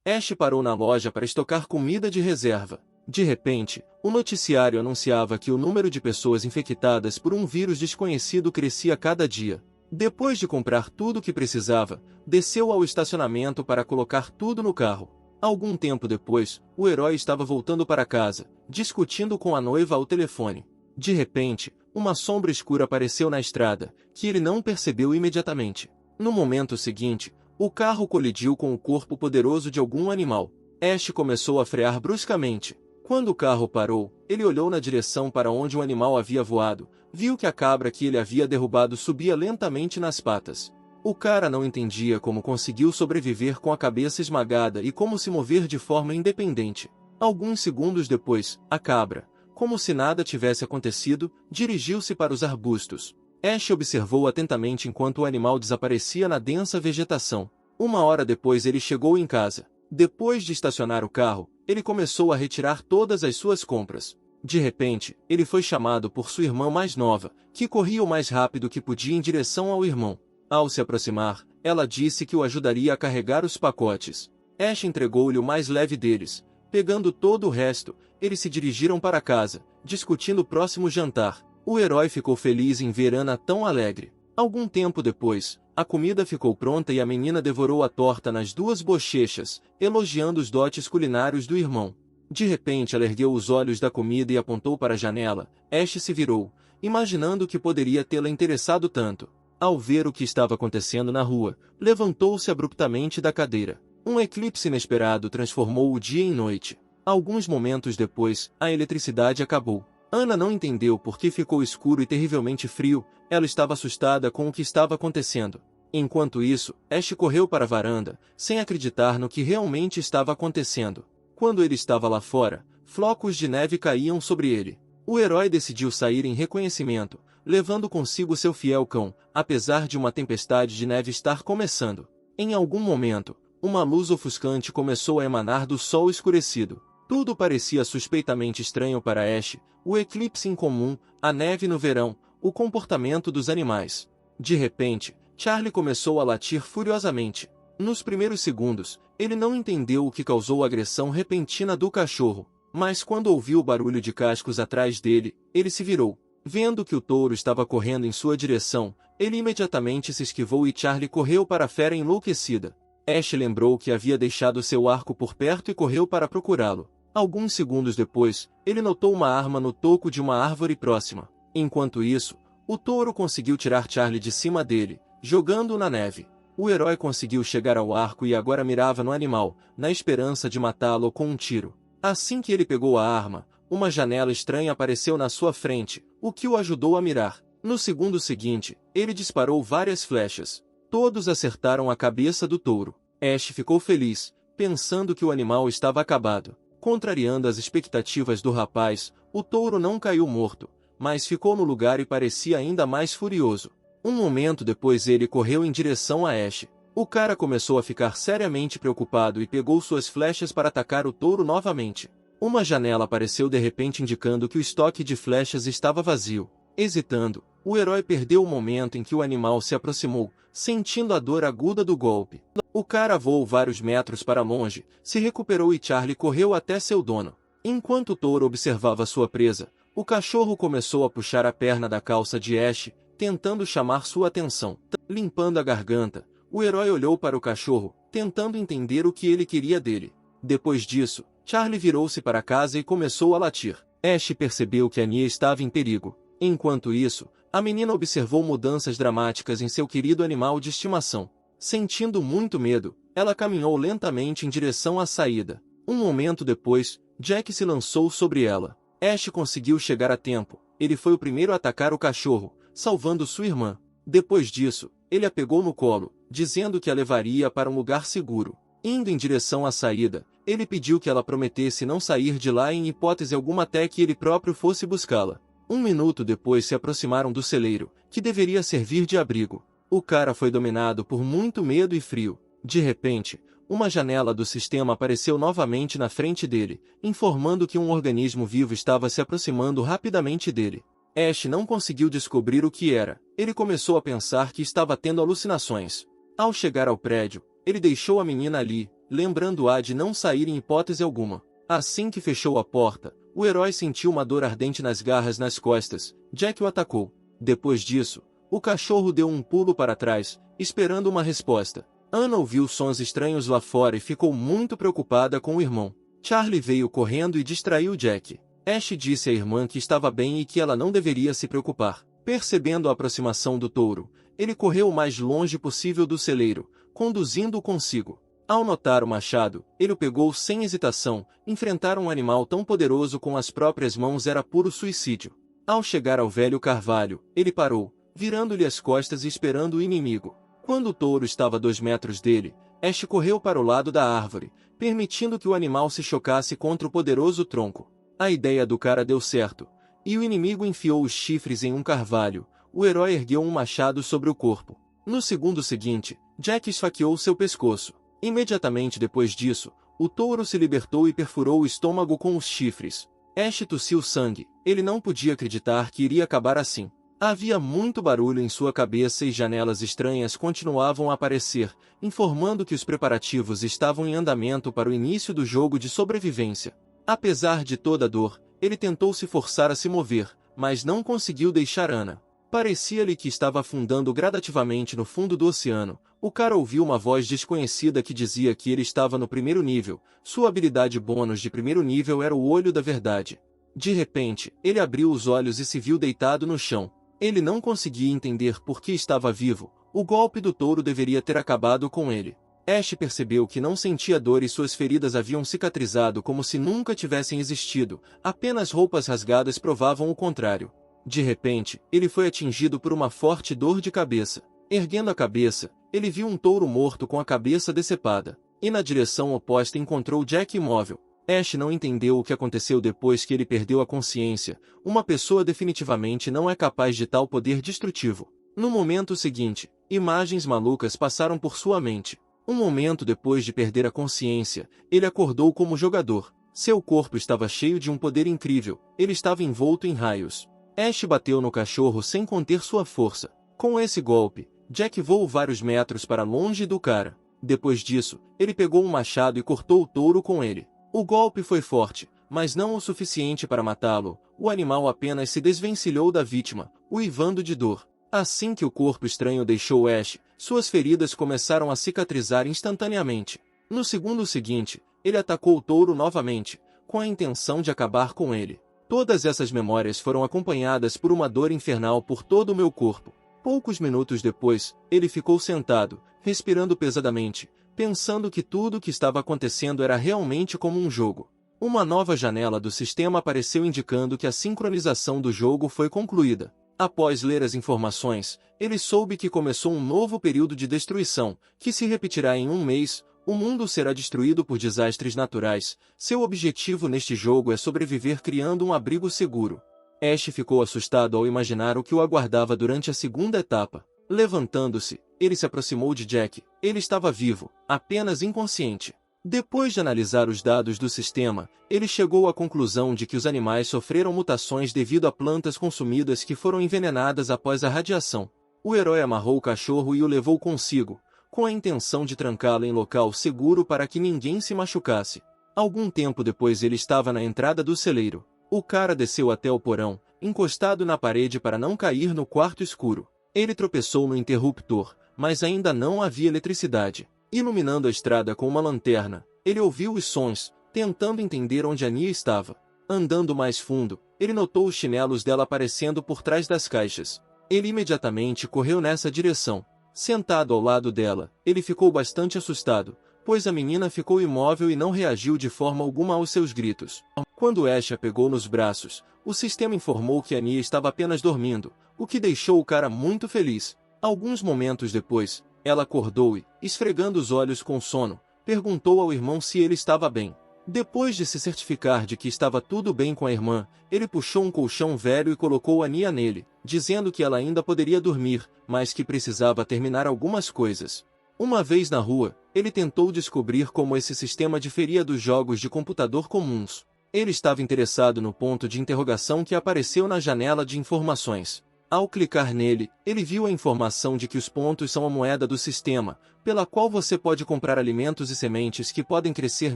Ash parou na loja para estocar comida de reserva. De repente, o noticiário anunciava que o número de pessoas infectadas por um vírus desconhecido crescia cada dia. Depois de comprar tudo o que precisava, desceu ao estacionamento para colocar tudo no carro. Algum tempo depois, o herói estava voltando para casa, discutindo com a noiva ao telefone. De repente, uma sombra escura apareceu na estrada, que ele não percebeu imediatamente. No momento seguinte, o carro colidiu com o corpo poderoso de algum animal. Ash começou a frear bruscamente. Quando o carro parou, ele olhou na direção para onde o animal havia voado, viu que a cabra que ele havia derrubado subia lentamente nas patas. O cara não entendia como conseguiu sobreviver com a cabeça esmagada e como se mover de forma independente. Alguns segundos depois, a cabra, como se nada tivesse acontecido, dirigiu-se para os arbustos. Ash observou atentamente enquanto o animal desaparecia na densa vegetação. Uma hora depois ele chegou em casa. Depois de estacionar o carro, ele começou a retirar todas as suas compras. De repente, ele foi chamado por sua irmã mais nova, que corria o mais rápido que podia em direção ao irmão. Ao se aproximar, ela disse que o ajudaria a carregar os pacotes. Ash entregou-lhe o mais leve deles. Pegando todo o resto, eles se dirigiram para casa, discutindo o próximo jantar. O herói ficou feliz em ver Anna tão alegre. Algum tempo depois, a comida ficou pronta e a menina devorou a torta nas duas bochechas, elogiando os dotes culinários do irmão. De repente ela ergueu os olhos da comida e apontou para a janela. Ash se virou, imaginando que poderia tê-la interessado tanto. Ao ver o que estava acontecendo na rua, levantou-se abruptamente da cadeira. Um eclipse inesperado transformou o dia em noite. Alguns momentos depois, a eletricidade acabou. Anna não entendeu por que ficou escuro e terrivelmente frio. Ela estava assustada com o que estava acontecendo. Enquanto isso, Ash correu para a varanda, sem acreditar no que realmente estava acontecendo. Quando ele estava lá fora, flocos de neve caíam sobre ele. O herói decidiu sair em reconhecimento, levando consigo seu fiel cão, apesar de uma tempestade de neve estar começando. Em algum momento, uma luz ofuscante começou a emanar do sol escurecido. Tudo parecia suspeitamente estranho para Ash: o eclipse incomum, a neve no verão, o comportamento dos animais. De repente, Charlie começou a latir furiosamente. Nos primeiros segundos, ele não entendeu o que causou a agressão repentina do cachorro, mas quando ouviu o barulho de cascos atrás dele, ele se virou. Vendo que o touro estava correndo em sua direção, ele imediatamente se esquivou e Charlie correu para a fera enlouquecida. Ash lembrou que havia deixado seu arco por perto e correu para procurá-lo. Alguns segundos depois, ele notou uma arma no toco de uma árvore próxima. Enquanto isso, o touro conseguiu tirar Charlie de cima dele, jogando-o na neve. O herói conseguiu chegar ao arco e agora mirava no animal, na esperança de matá-lo com um tiro. Assim que ele pegou a arma, uma janela estranha apareceu na sua frente, o que o ajudou a mirar. No segundo seguinte, ele disparou várias flechas. Todos acertaram a cabeça do touro. Ash ficou feliz, pensando que o animal estava acabado. Contrariando as expectativas do rapaz, o touro não caiu morto, mas ficou no lugar e parecia ainda mais furioso. Um momento depois ele correu em direção a Ash. O cara começou a ficar seriamente preocupado e pegou suas flechas para atacar o touro novamente. Uma janela apareceu de repente indicando que o estoque de flechas estava vazio. Hesitando, o herói perdeu o momento em que o animal se aproximou, sentindo a dor aguda do golpe. O cara voou vários metros para longe, se recuperou e Charlie correu até seu dono. Enquanto o touro observava sua presa, o cachorro começou a puxar a perna da calça de Ash, tentando chamar sua atenção. Limpando a garganta, o herói olhou para o cachorro, tentando entender o que ele queria dele. Depois disso, Charlie virou-se para casa e começou a latir. Ash percebeu que Anya estava em perigo. Enquanto isso, a menina observou mudanças dramáticas em seu querido animal de estimação. Sentindo muito medo, ela caminhou lentamente em direção à saída. Um momento depois, Jack se lançou sobre ela. Ash conseguiu chegar a tempo. Ele foi o primeiro a atacar o cachorro, salvando sua irmã. Depois disso, ele a pegou no colo, dizendo que a levaria para um lugar seguro. Indo em direção à saída, ele pediu que ela prometesse não sair de lá em hipótese alguma até que ele próprio fosse buscá-la. Um minuto depois se aproximaram do celeiro, que deveria servir de abrigo. O cara foi dominado por muito medo e frio. De repente, uma janela do sistema apareceu novamente na frente dele, informando que um organismo vivo estava se aproximando rapidamente dele. Ash não conseguiu descobrir o que era. Ele começou a pensar que estava tendo alucinações. Ao chegar ao prédio, ele deixou a menina ali, lembrando-a de não sair em hipótese alguma. Assim que fechou a porta, o herói sentiu uma dor ardente nas garras nas costas. Jack o atacou. Depois disso, o cachorro deu um pulo para trás, esperando uma resposta. Anna ouviu sons estranhos lá fora e ficou muito preocupada com o irmão. Charlie veio correndo e distraiu Jack. Ash disse à irmã que estava bem e que ela não deveria se preocupar. Percebendo a aproximação do touro, ele correu o mais longe possível do celeiro, conduzindo-o consigo. Ao notar o machado, ele o pegou sem hesitação. Enfrentar um animal tão poderoso com as próprias mãos era puro suicídio. Ao chegar ao velho carvalho, ele parou, virando-lhe as costas e esperando o inimigo. Quando o touro estava a 2 metros dele, Ash correu para o lado da árvore, permitindo que o animal se chocasse contra o poderoso tronco. A ideia do cara deu certo, e o inimigo enfiou os chifres em um carvalho. O herói ergueu um machado sobre o corpo. No segundo seguinte, Jack esfaqueou seu pescoço. Imediatamente depois disso, o touro se libertou e perfurou o estômago com os chifres. Ash tossiu sangue. Ele não podia acreditar que iria acabar assim. Havia muito barulho em sua cabeça e janelas estranhas continuavam a aparecer, informando que os preparativos estavam em andamento para o início do jogo de sobrevivência. Apesar de toda a dor, ele tentou se forçar a se mover, mas não conseguiu deixar Anna. Parecia-lhe que estava afundando gradativamente no fundo do oceano. O cara ouviu uma voz desconhecida que dizia que ele estava no primeiro nível. Sua habilidade bônus de primeiro nível era o olho da verdade. De repente, ele abriu os olhos e se viu deitado no chão. Ele não conseguia entender por que estava vivo. O golpe do touro deveria ter acabado com ele. Ash percebeu que não sentia dor e suas feridas haviam cicatrizado como se nunca tivessem existido. Apenas roupas rasgadas provavam o contrário. De repente, ele foi atingido por uma forte dor de cabeça. Erguendo a cabeça, ele viu um touro morto com a cabeça decepada. E na direção oposta encontrou Jack imóvel. Ash não entendeu o que aconteceu depois que ele perdeu a consciência. Uma pessoa definitivamente não é capaz de tal poder destrutivo. No momento seguinte, imagens malucas passaram por sua mente. Um momento depois de perder a consciência, ele acordou como jogador. Seu corpo estava cheio de um poder incrível. Ele estava envolto em raios. Ash bateu no cachorro sem conter sua força. Com esse golpe, Jack voou vários metros para longe do cara. Depois disso, ele pegou um machado e cortou o touro com ele. O golpe foi forte, mas não o suficiente para matá-lo. O animal apenas se desvencilhou da vítima, uivando de dor. Assim que o corpo estranho deixou Ash, suas feridas começaram a cicatrizar instantaneamente. No segundo seguinte, ele atacou o touro novamente, com a intenção de acabar com ele. Todas essas memórias foram acompanhadas por uma dor infernal por todo o meu corpo. Poucos minutos depois, ele ficou sentado, respirando pesadamente, pensando que tudo o que estava acontecendo era realmente como um jogo. Uma nova janela do sistema apareceu indicando que a sincronização do jogo foi concluída. Após ler as informações, ele soube que começou um novo período de destruição, que se repetirá em 1 mês. O mundo será destruído por desastres naturais. Seu objetivo neste jogo é sobreviver criando um abrigo seguro. Ash ficou assustado ao imaginar o que o aguardava durante a segunda etapa. Levantando-se, ele se aproximou de Jack. Ele estava vivo, apenas inconsciente. Depois de analisar os dados do sistema, ele chegou à conclusão de que os animais sofreram mutações devido a plantas consumidas que foram envenenadas após a radiação. O herói amarrou o cachorro e o levou consigo, com a intenção de trancá-lo em local seguro para que ninguém se machucasse. Algum tempo depois ele estava na entrada do celeiro. O cara desceu até o porão, encostado na parede para não cair no quarto escuro. Ele tropeçou no interruptor, mas ainda não havia eletricidade. Iluminando a estrada com uma lanterna, ele ouviu os sons, tentando entender onde Anya estava. Andando mais fundo, ele notou os chinelos dela aparecendo por trás das caixas. Ele imediatamente correu nessa direção. Sentado ao lado dela, ele ficou bastante assustado, pois a menina ficou imóvel e não reagiu de forma alguma aos seus gritos. Quando Ash a pegou nos braços, o sistema informou que Anya estava apenas dormindo, o que deixou o cara muito feliz. Alguns momentos depois, ela acordou e, esfregando os olhos com sono, perguntou ao irmão se ele estava bem. Depois de se certificar de que estava tudo bem com a irmã, ele puxou um colchão velho e colocou Anya nele, dizendo que ela ainda poderia dormir, mas que precisava terminar algumas coisas. Uma vez na rua, ele tentou descobrir como esse sistema diferia dos jogos de computador comuns. Ele estava interessado no ponto de interrogação que apareceu na janela de informações. Ao clicar nele, ele viu a informação de que os pontos são a moeda do sistema, pela qual você pode comprar alimentos e sementes que podem crescer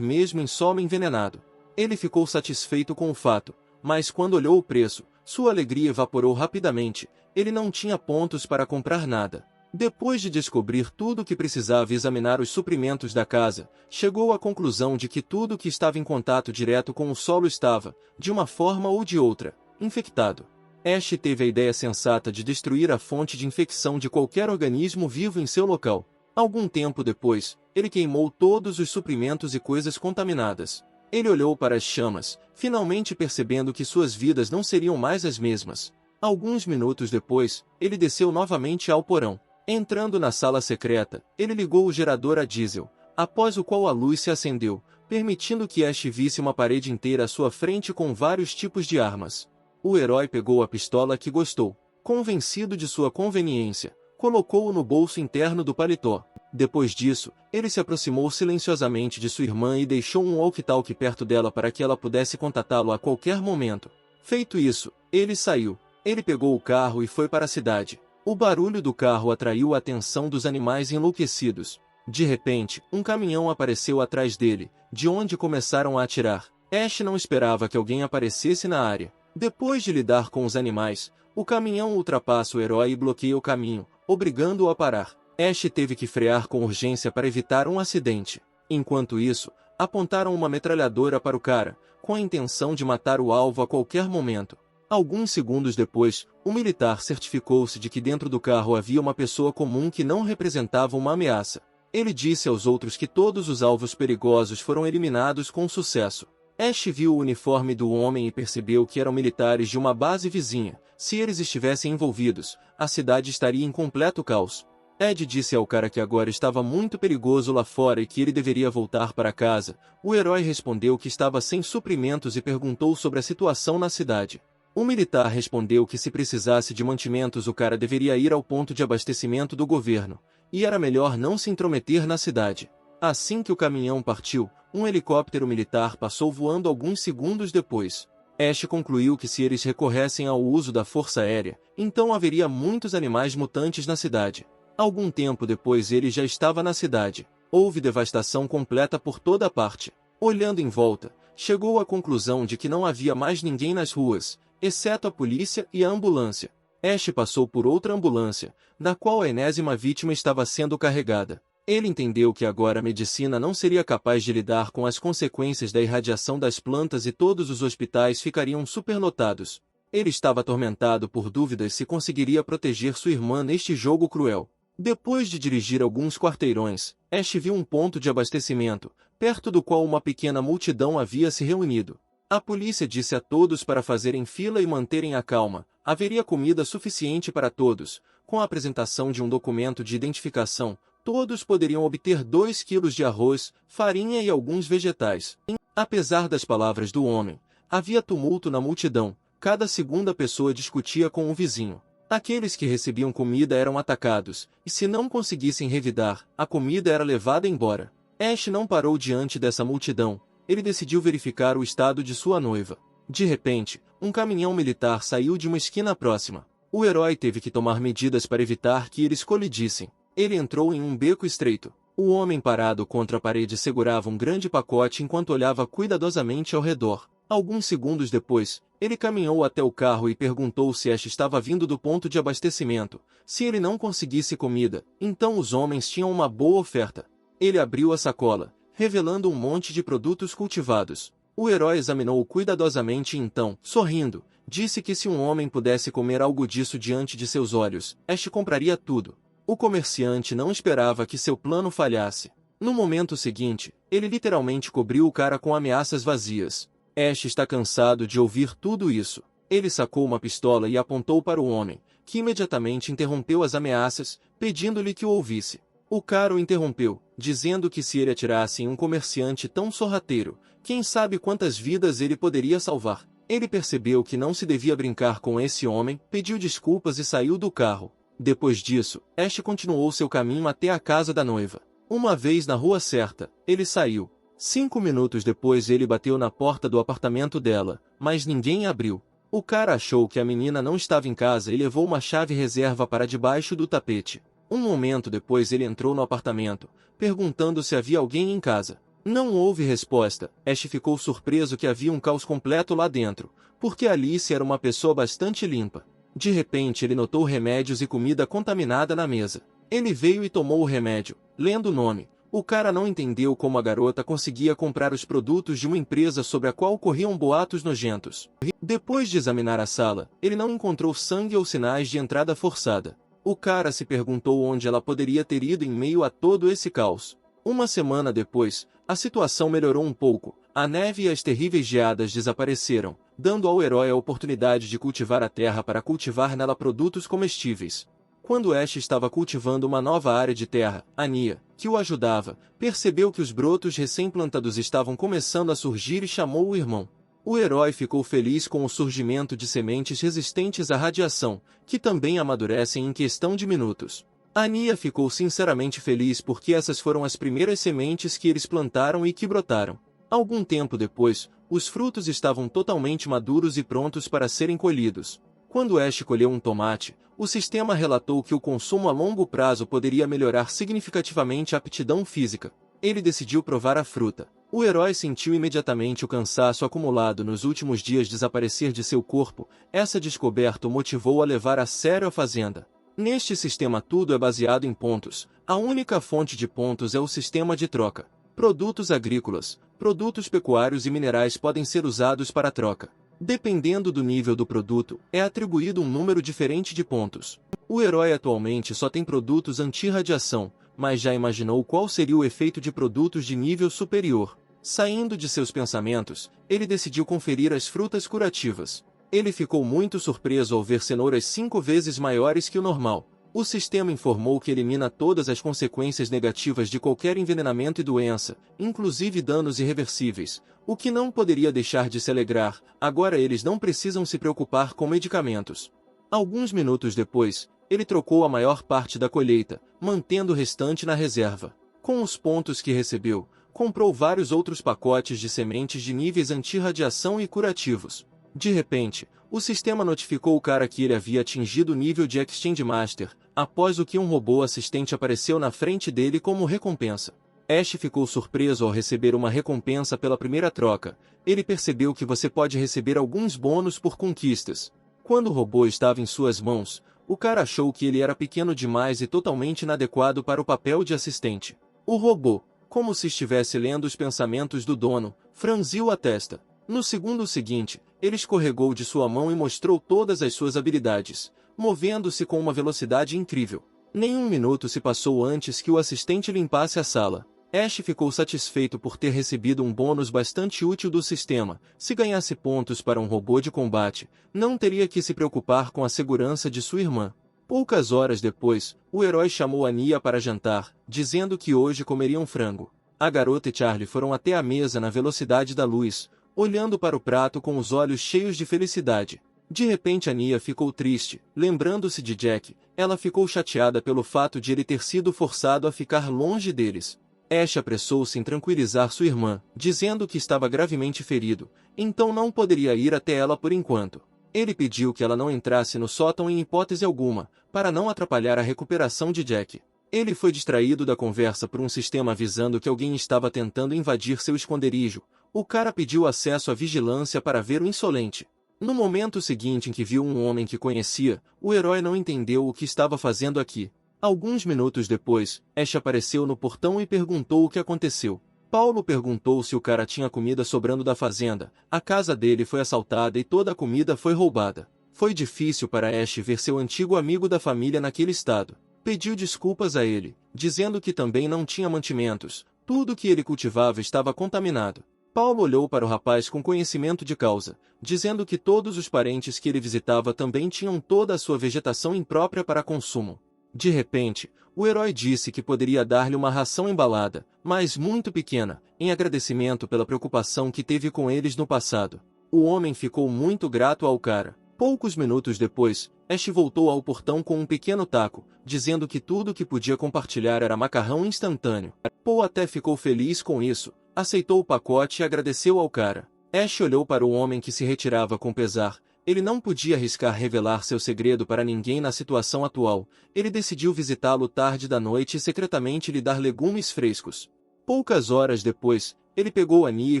mesmo em solo envenenado. Ele ficou satisfeito com o fato, mas quando olhou o preço, sua alegria evaporou rapidamente. Ele não tinha pontos para comprar nada. Depois de descobrir tudo o que precisava e examinar os suprimentos da casa, chegou à conclusão de que tudo que estava em contato direto com o solo estava, de uma forma ou de outra, infectado. Ash teve a ideia sensata de destruir a fonte de infecção de qualquer organismo vivo em seu local. Algum tempo depois, ele queimou todos os suprimentos e coisas contaminadas. Ele olhou para as chamas, finalmente percebendo que suas vidas não seriam mais as mesmas. Alguns minutos depois, ele desceu novamente ao porão. Entrando na sala secreta, ele ligou o gerador a diesel, após o qual a luz se acendeu, permitindo que Ash visse uma parede inteira à sua frente com vários tipos de armas. O herói pegou a pistola que gostou. Convencido de sua conveniência, colocou-o no bolso interno do paletó. Depois disso, ele se aproximou silenciosamente de sua irmã e deixou um walkie-talkie perto dela para que ela pudesse contatá-lo a qualquer momento. Feito isso, ele saiu. Ele pegou o carro e foi para a cidade. O barulho do carro atraiu a atenção dos animais enlouquecidos. De repente, um caminhão apareceu atrás dele, de onde começaram a atirar. Ash não esperava que alguém aparecesse na área. Depois de lidar com os animais, o caminhão ultrapassa o herói e bloqueia o caminho, obrigando-o a parar. Ash teve que frear com urgência para evitar um acidente. Enquanto isso, apontaram uma metralhadora para o cara, com a intenção de matar o alvo a qualquer momento. Alguns segundos depois, o militar certificou-se de que dentro do carro havia uma pessoa comum que não representava uma ameaça. Ele disse aos outros que todos os alvos perigosos foram eliminados com sucesso. Ash viu o uniforme do homem e percebeu que eram militares de uma base vizinha. Se eles estivessem envolvidos, a cidade estaria em completo caos. Ed disse ao cara que agora estava muito perigoso lá fora e que ele deveria voltar para casa. O herói respondeu que estava sem suprimentos e perguntou sobre a situação na cidade. O militar respondeu que se precisasse de mantimentos o cara deveria ir ao ponto de abastecimento do governo, e era melhor não se intrometer na cidade. Assim que o caminhão partiu, um helicóptero militar passou voando alguns segundos depois. Ash concluiu que se eles recorressem ao uso da força aérea, então haveria muitos animais mutantes na cidade. Algum tempo depois ele já estava na cidade. Houve devastação completa por toda parte. Olhando em volta, chegou à conclusão de que não havia mais ninguém nas ruas, exceto a polícia e a ambulância. Ash passou por outra ambulância, da qual a enésima vítima estava sendo carregada. Ele entendeu que agora a medicina não seria capaz de lidar com as consequências da irradiação das plantas e todos os hospitais ficariam superlotados. Ele estava atormentado por dúvidas se conseguiria proteger sua irmã neste jogo cruel. Depois de dirigir alguns quarteirões, Ash viu um ponto de abastecimento, perto do qual uma pequena multidão havia se reunido. A polícia disse a todos para fazerem fila e manterem a calma. Haveria comida suficiente para todos. Com a apresentação de um documento de identificação, todos poderiam obter 2 quilos de arroz, farinha e alguns vegetais. Apesar das palavras do homem, havia tumulto na multidão. Cada segunda pessoa discutia com o vizinho. Aqueles que recebiam comida eram atacados, e se não conseguissem revidar, a comida era levada embora. Ash não parou diante dessa multidão. Ele decidiu verificar o estado de sua noiva. De repente, um caminhão militar saiu de uma esquina próxima. O herói teve que tomar medidas para evitar que eles colidissem. Ele entrou em um beco estreito. O homem parado contra a parede segurava um grande pacote enquanto olhava cuidadosamente ao redor. Alguns segundos depois, ele caminhou até o carro e perguntou se Ash estava vindo do ponto de abastecimento. Se ele não conseguisse comida, então os homens tinham uma boa oferta. Ele abriu a sacola, revelando um monte de produtos cultivados. O herói examinou-o cuidadosamente e então, sorrindo, disse que se um homem pudesse comer algo disso diante de seus olhos, Ash compraria tudo. O comerciante não esperava que seu plano falhasse. No momento seguinte, ele literalmente cobriu o cara com ameaças vazias. Ash está cansado de ouvir tudo isso. Ele sacou uma pistola e apontou para o homem, que imediatamente interrompeu as ameaças, pedindo-lhe que o ouvisse. O cara o interrompeu, dizendo que se ele atirasse em um comerciante tão sorrateiro, quem sabe quantas vidas ele poderia salvar. Ele percebeu que não se devia brincar com esse homem, pediu desculpas e saiu do carro. Depois disso, Ash continuou seu caminho até a casa da noiva. Uma vez na rua certa, ele saiu. 5 minutos depois ele bateu na porta do apartamento dela, mas ninguém abriu. O cara achou que a menina não estava em casa e levou uma chave reserva para debaixo do tapete. Um momento depois ele entrou no apartamento, perguntando se havia alguém em casa. Não houve resposta. Ash ficou surpreso que havia um caos completo lá dentro, porque Alice era uma pessoa bastante limpa. De repente ele notou remédios e comida contaminada na mesa. Ele veio e tomou o remédio. Lendo o nome, o cara não entendeu como a garota conseguia comprar os produtos de uma empresa sobre a qual corriam boatos nojentos. Depois de examinar a sala, ele não encontrou sangue ou sinais de entrada forçada. O cara se perguntou onde ela poderia ter ido em meio a todo esse caos. Uma semana depois, a situação melhorou um pouco. A neve e as terríveis geadas desapareceram, dando ao herói a oportunidade de cultivar a terra para cultivar nela produtos comestíveis. Quando Ash estava cultivando uma nova área de terra, Anya, que o ajudava, percebeu que os brotos recém-plantados estavam começando a surgir e chamou o irmão. O herói ficou feliz com o surgimento de sementes resistentes à radiação, que também amadurecem em questão de minutos. Anya ficou sinceramente feliz porque essas foram as primeiras sementes que eles plantaram e que brotaram. Algum tempo depois, os frutos estavam totalmente maduros e prontos para serem colhidos. Quando Ash colheu um tomate, o sistema relatou que o consumo a longo prazo poderia melhorar significativamente a aptidão física. Ele decidiu provar a fruta. O herói sentiu imediatamente o cansaço acumulado nos últimos dias desaparecer de seu corpo. Essa descoberta o motivou a levar a sério a fazenda. Neste sistema tudo é baseado em pontos. A única fonte de pontos é o sistema de troca. Produtos agrícolas, produtos pecuários e minerais podem ser usados para troca. Dependendo do nível do produto, é atribuído um número diferente de pontos. O herói atualmente só tem produtos anti-radiação, mas já imaginou qual seria o efeito de produtos de nível superior. Saindo de seus pensamentos, ele decidiu conferir as frutas curativas. Ele ficou muito surpreso ao ver cenouras 5 vezes maiores que o normal. O sistema informou que elimina todas as consequências negativas de qualquer envenenamento e doença, inclusive danos irreversíveis, o que não poderia deixar de se alegrar. Agora eles não precisam se preocupar com medicamentos. Alguns minutos depois, ele trocou a maior parte da colheita, mantendo o restante na reserva. Com os pontos que recebeu, comprou vários outros pacotes de sementes de níveis anti-radiação e curativos. De repente, o sistema notificou o cara que ele havia atingido o nível de Exchange Master, após o que um robô assistente apareceu na frente dele como recompensa. Ash ficou surpreso ao receber uma recompensa pela primeira troca. Ele percebeu que você pode receber alguns bônus por conquistas. Quando o robô estava em suas mãos, o cara achou que ele era pequeno demais e totalmente inadequado para o papel de assistente. O robô, como se estivesse lendo os pensamentos do dono, franziu a testa. No segundo seguinte, ele escorregou de sua mão e mostrou todas as suas habilidades, movendo-se com uma velocidade incrível. Nenhum minuto se passou antes que o assistente limpasse a sala. Ash ficou satisfeito por ter recebido um bônus bastante útil do sistema. Se ganhasse pontos para um robô de combate, não teria que se preocupar com a segurança de sua irmã. Poucas horas depois, o herói chamou Anya para jantar, dizendo que hoje comeriam frango. A garota e Charlie foram até a mesa na velocidade da luz, olhando para o prato com os olhos cheios de felicidade. De repente Anya ficou triste, lembrando-se de Jack. Ela ficou chateada pelo fato de ele ter sido forçado a ficar longe deles. Ash apressou-se em tranquilizar sua irmã, dizendo que estava gravemente ferido, então não poderia ir até ela por enquanto. Ele pediu que ela não entrasse no sótão em hipótese alguma, para não atrapalhar a recuperação de Jack. Ele foi distraído da conversa por um sistema avisando que alguém estava tentando invadir seu esconderijo. O cara pediu acesso à vigilância para ver o insolente. No momento seguinte em que viu um homem que conhecia, o herói não entendeu o que estava fazendo aqui. Alguns minutos depois, Ash apareceu no portão e perguntou o que aconteceu. Paulo perguntou se o cara tinha comida sobrando da fazenda. A casa dele foi assaltada e toda a comida foi roubada. Foi difícil para Ash ver seu antigo amigo da família naquele estado. Pediu desculpas a ele, dizendo que também não tinha mantimentos. Tudo que ele cultivava estava contaminado. Paulo olhou para o rapaz com conhecimento de causa, dizendo que todos os parentes que ele visitava também tinham toda a sua vegetação imprópria para consumo. De repente, o herói disse que poderia dar-lhe uma ração embalada, mas muito pequena, em agradecimento pela preocupação que teve com eles no passado. O homem ficou muito grato ao cara. Poucos minutos depois, Ash voltou ao portão com um pequeno taco, dizendo que tudo que podia compartilhar era macarrão instantâneo. Paul até ficou feliz com isso, aceitou o pacote e agradeceu ao cara. Ash olhou para o homem que se retirava com pesar. ele não podia arriscar revelar seu segredo para ninguém na situação atual. Ele decidiu visitá-lo tarde da noite e secretamente lhe dar legumes frescos. Poucas horas depois, ele pegou Annie e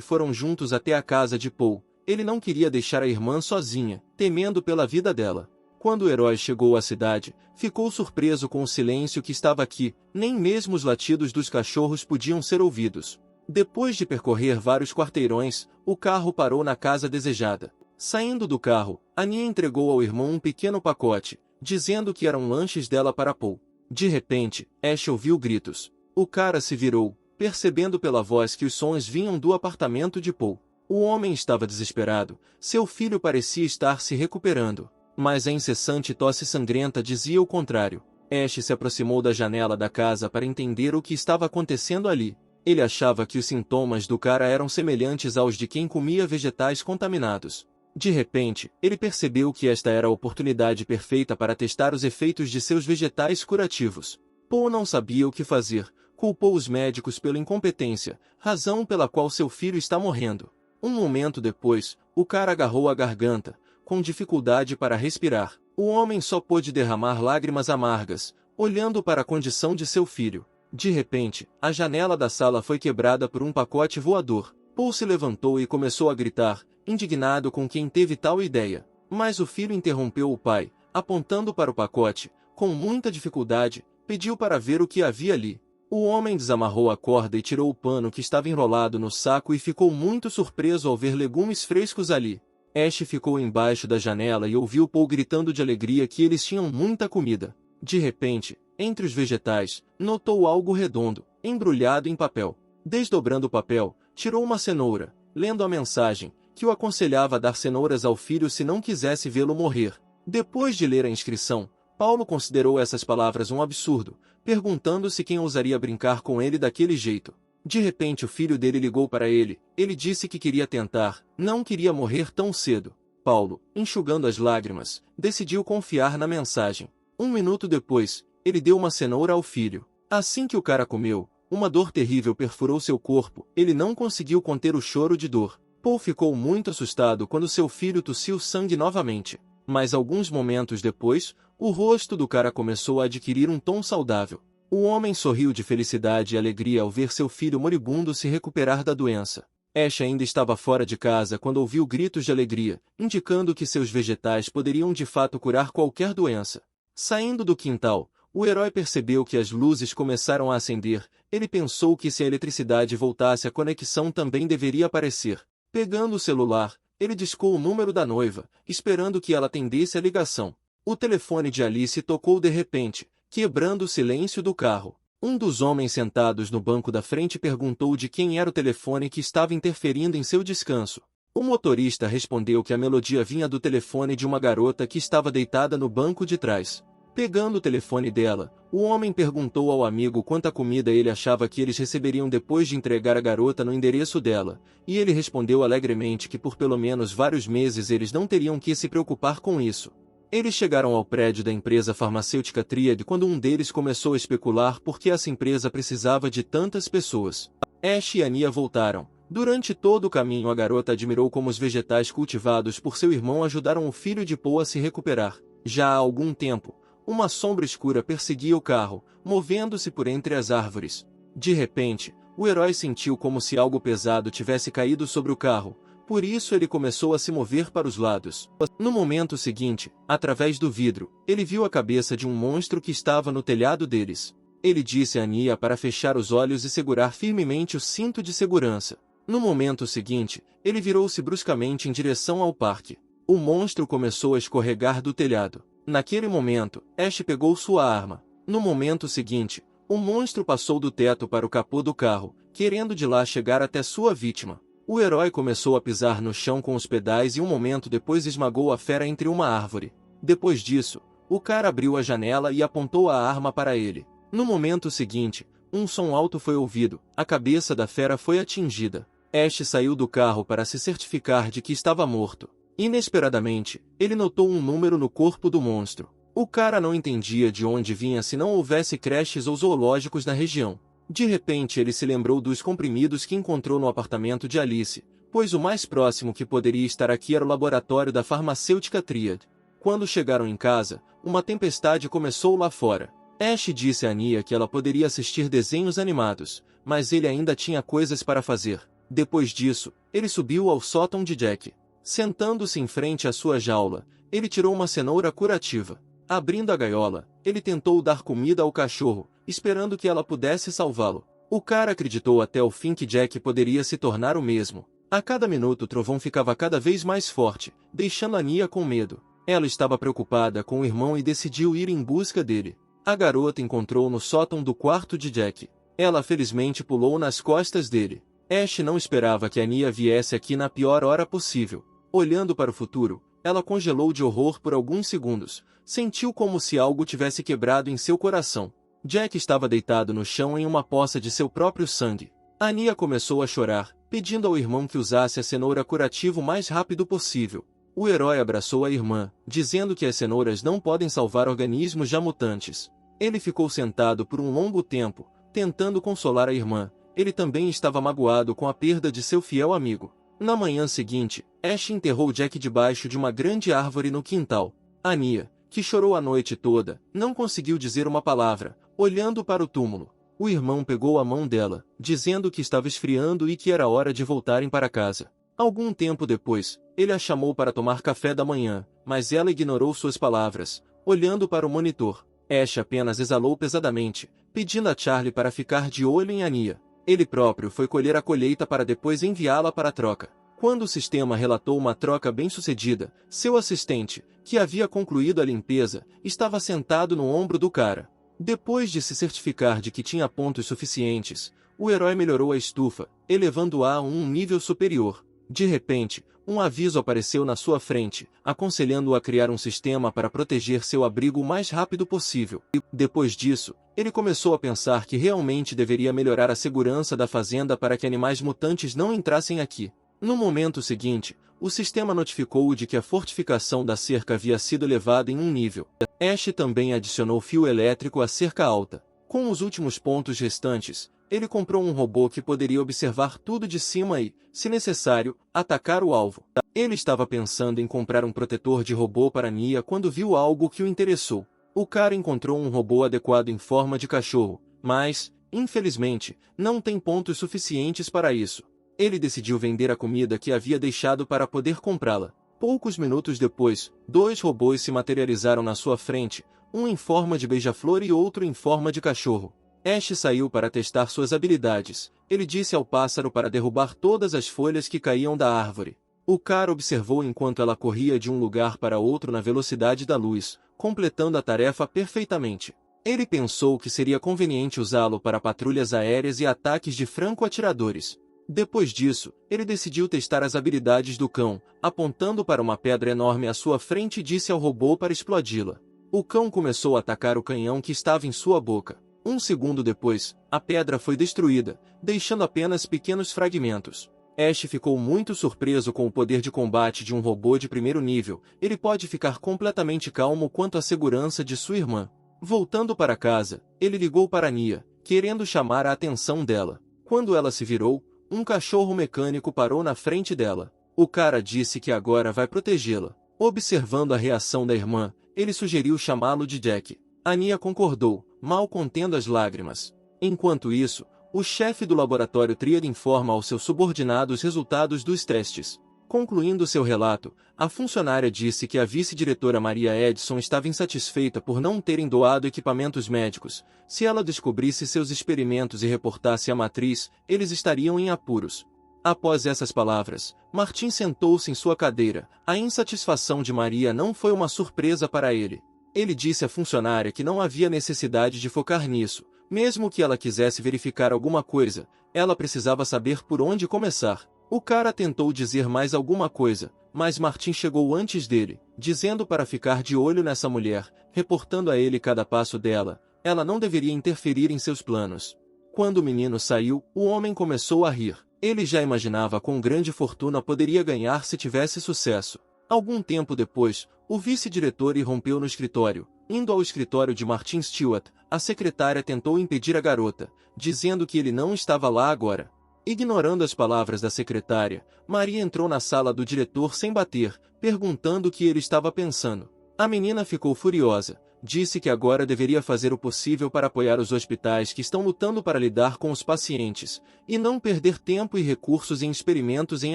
foram juntos até a casa de Paul. Ele não queria deixar a irmã sozinha, temendo pela vida dela. Quando o herói chegou à cidade, ficou surpreso com o silêncio que estava aqui, nem mesmo os latidos dos cachorros podiam ser ouvidos. Depois de percorrer vários quarteirões, o carro parou na casa desejada. Saindo do carro, Annie entregou ao irmão um pequeno pacote, dizendo que eram lanches dela para Paul. De repente, Ash ouviu gritos. O cara se virou, percebendo pela voz que os sons vinham do apartamento de Paul. O homem estava desesperado, seu filho parecia estar se recuperando, mas a incessante tosse sangrenta dizia o contrário. Ash se aproximou da janela da casa para entender o que estava acontecendo ali. Ele achava que os sintomas do cara eram semelhantes aos de quem comia vegetais contaminados. De repente, ele percebeu que esta era a oportunidade perfeita para testar os efeitos de seus vegetais curativos. Paul não sabia o que fazer, culpou os médicos pela incompetência, razão pela qual seu filho está morrendo. Um momento depois, o cara agarrou a garganta, com dificuldade para respirar. O homem só pôde derramar lágrimas amargas, olhando para a condição de seu filho. De repente, a janela da sala foi quebrada por um pacote voador. Paul se levantou e começou a gritar, indignado com quem teve tal ideia. Mas o filho interrompeu o pai, apontando para o pacote. Com muita dificuldade, pediu para ver o que havia ali. O homem desamarrou a corda e tirou o pano que estava enrolado no saco e ficou muito surpreso ao ver legumes frescos ali. Ash ficou embaixo da janela e ouviu Paul gritando de alegria que eles tinham muita comida. De repente, entre os vegetais, notou algo redondo, embrulhado em papel. Desdobrando o papel, tirou uma cenoura, lendo a mensagem, que o aconselhava a dar cenouras ao filho se não quisesse vê-lo morrer. Depois de ler a inscrição, Paulo considerou essas palavras um absurdo, perguntando-se quem ousaria brincar com ele daquele jeito. De repente o filho dele ligou para ele. Ele disse que queria tentar, não queria morrer tão cedo. Paulo, enxugando as lágrimas, decidiu confiar na mensagem. Um minuto depois, ele deu uma cenoura ao filho. Assim que o cara comeu, uma dor terrível perfurou seu corpo. Ele não conseguiu conter o choro de dor. Paul ficou muito assustado quando seu filho tossiu sangue novamente. Mas alguns momentos depois, o rosto do cara começou a adquirir um tom saudável. O homem sorriu de felicidade e alegria ao ver seu filho moribundo se recuperar da doença. Ash ainda estava fora de casa quando ouviu gritos de alegria, indicando que seus vegetais poderiam de fato curar qualquer doença. Saindo do quintal, o herói percebeu que as luzes começaram a acender. Ele pensou que se a eletricidade voltasse, a conexão também deveria aparecer. Pegando o celular, ele discou o número da noiva, esperando que ela atendesse a ligação. O telefone de Alice tocou de repente, quebrando o silêncio do carro. Um dos homens sentados no banco da frente perguntou de quem era o telefone que estava interferindo em seu descanso. O motorista respondeu que a melodia vinha do telefone de uma garota que estava deitada no banco de trás. Pegando o telefone dela, o homem perguntou ao amigo quanta comida ele achava que eles receberiam depois de entregar a garota no endereço dela, e ele respondeu alegremente que por pelo menos vários meses eles não teriam que se preocupar com isso. Eles chegaram ao prédio da empresa farmacêutica Triad quando um deles começou a especular por que essa empresa precisava de tantas pessoas. Ash e Anya voltaram. Durante todo o caminho a garota admirou como os vegetais cultivados por seu irmão ajudaram o filho de Paul a se recuperar. Já há algum tempo, uma sombra escura perseguia o carro, movendo-se por entre as árvores. De repente, o herói sentiu como se algo pesado tivesse caído sobre o carro. Por isso ele começou a se mover para os lados. No momento seguinte, através do vidro, ele viu a cabeça de um monstro que estava no telhado deles. Ele disse a Anya para fechar os olhos e segurar firmemente o cinto de segurança. No momento seguinte, ele virou-se bruscamente em direção ao parque. O monstro começou a escorregar do telhado. Naquele momento, Ash pegou sua arma. No momento seguinte, o monstro passou do teto para o capô do carro, querendo de lá chegar até sua vítima. O herói começou a pisar no chão com os pedais e um momento depois esmagou a fera entre uma árvore. Depois disso, o cara abriu a janela e apontou a arma para ele. No momento seguinte, um som alto foi ouvido, a cabeça da fera foi atingida. Ash saiu do carro para se certificar de que estava morto. Inesperadamente, ele notou um número no corpo do monstro. O cara não entendia de onde vinha se não houvesse creches ou zoológicos na região. De repente ele se lembrou dos comprimidos que encontrou no apartamento de Alice. pois o mais próximo que poderia estar aqui era o laboratório da farmacêutica Triad. Quando chegaram em casa, uma tempestade começou lá fora. Ash disse a Anya que ela poderia assistir desenhos animados, mas ele ainda tinha coisas para fazer. Depois disso, ele subiu ao sótão de Jack. Sentando-se em frente à sua jaula, ele tirou uma cenoura curativa. Abrindo a gaiola, ele tentou dar comida ao cachorro, esperando que ela pudesse salvá-lo. O cara acreditou até o fim que Jack poderia se tornar o mesmo. A cada minuto o trovão ficava cada vez mais forte, deixando Anya com medo. Ela estava preocupada com o irmão e decidiu ir em busca dele. A garota encontrou no sótão do quarto de Jack. Ela felizmente pulou nas costas dele. Ash não esperava que Anya viesse aqui na pior hora possível. Olhando para o futuro, ela congelou de horror por alguns segundos. Sentiu como se algo tivesse quebrado em seu coração. Jack estava deitado no chão em uma poça de seu próprio sangue. Anya começou a chorar, pedindo ao irmão que usasse a cenoura curativa o mais rápido possível. O herói abraçou a irmã, dizendo que as cenouras não podem salvar organismos já mutantes. Ele ficou sentado por um longo tempo, tentando consolar a irmã. Ele também estava magoado com a perda de seu fiel amigo. Na manhã seguinte, Ash enterrou Jack debaixo de uma grande árvore no quintal. Anya, que chorou a noite toda, não conseguiu dizer uma palavra, olhando para o túmulo. O irmão pegou a mão dela, dizendo que estava esfriando e que era hora de voltarem para casa. Algum tempo depois, ele a chamou para tomar café da manhã, mas ela ignorou suas palavras, olhando para o monitor. Ash apenas exalou pesadamente, pedindo a Charlie para ficar de olho em Anya. Ele próprio foi colher a colheita para depois enviá-la para a troca. Quando o sistema relatou uma troca bem-sucedida, seu assistente, que havia concluído a limpeza, estava sentado no ombro do cara. Depois de se certificar de que tinha pontos suficientes, o herói melhorou a estufa, elevando-a a um nível superior. De repente, um aviso apareceu na sua frente, aconselhando-o a criar um sistema para proteger seu abrigo o mais rápido possível. Depois disso, ele começou a pensar que realmente deveria melhorar a segurança da fazenda para que animais mutantes não entrassem aqui. No momento seguinte, o sistema notificou-o de que a fortificação da cerca havia sido elevada em um nível. Ash também adicionou fio elétrico à cerca alta. Com os últimos pontos restantes, ele comprou um robô que poderia observar tudo de cima e, se necessário, atacar o alvo. Ele estava pensando em comprar um protetor de robô para Anya quando viu algo que o interessou. O cara encontrou um robô adequado em forma de cachorro, mas, infelizmente, não tem pontos suficientes para isso. Ele decidiu vender a comida que havia deixado para poder comprá-la. Poucos minutos depois, dois robôs se materializaram na sua frente, um em forma de beija-flor e outro em forma de cachorro. Ash saiu para testar suas habilidades. Ele disse ao pássaro para derrubar todas as folhas que caíam da árvore. O cara observou enquanto ela corria de um lugar para outro na velocidade da luz, completando a tarefa perfeitamente. Ele pensou que seria conveniente usá-lo para patrulhas aéreas e ataques de franco-atiradores. Depois disso, ele decidiu testar as habilidades do cão, apontando para uma pedra enorme à sua frente e disse ao robô para explodi-la. O cão começou a atacar o canhão que estava em sua boca. Um segundo depois, a pedra foi destruída, deixando apenas pequenos fragmentos. Ash ficou muito surpreso com o poder de combate de um robô de primeiro nível. Ele pode ficar completamente calmo quanto à segurança de sua irmã. Voltando para casa, ele ligou para Anya, querendo chamar a atenção dela. Quando ela se virou, um cachorro mecânico parou na frente dela. O cara disse que agora vai protegê-la. Observando a reação da irmã, ele sugeriu chamá-lo de Jack. Anya concordou, mal contendo as lágrimas. Enquanto isso, o chefe do laboratório Triad informa ao seu subordinado os resultados dos testes. Concluindo seu relato, a funcionária disse que a vice-diretora Maria Edson estava insatisfeita por não terem doado equipamentos médicos. Se ela descobrisse seus experimentos e reportasse à matriz, eles estariam em apuros. Após essas palavras, Martin sentou-se em sua cadeira. A insatisfação de Maria não foi uma surpresa para ele. Ele disse à funcionária que não havia necessidade de focar nisso. Mesmo que ela quisesse verificar alguma coisa, ela precisava saber por onde começar. O cara tentou dizer mais alguma coisa, mas Martin chegou antes dele, dizendo para ficar de olho nessa mulher, reportando a ele cada passo dela. Ela não deveria interferir em seus planos. Quando o menino saiu, o homem começou a rir. Ele já imaginava quão grande fortuna poderia ganhar se tivesse sucesso. Algum tempo depois, o vice-diretor irrompeu no escritório. Indo ao escritório de Martin Stewart, a secretária tentou impedir a garota, dizendo que ele não estava lá agora. Ignorando as palavras da secretária, Maria entrou na sala do diretor sem bater, perguntando o que ele estava pensando. A menina ficou furiosa. Disse que agora deveria fazer o possível para apoiar os hospitais que estão lutando para lidar com os pacientes, e não perder tempo e recursos em experimentos em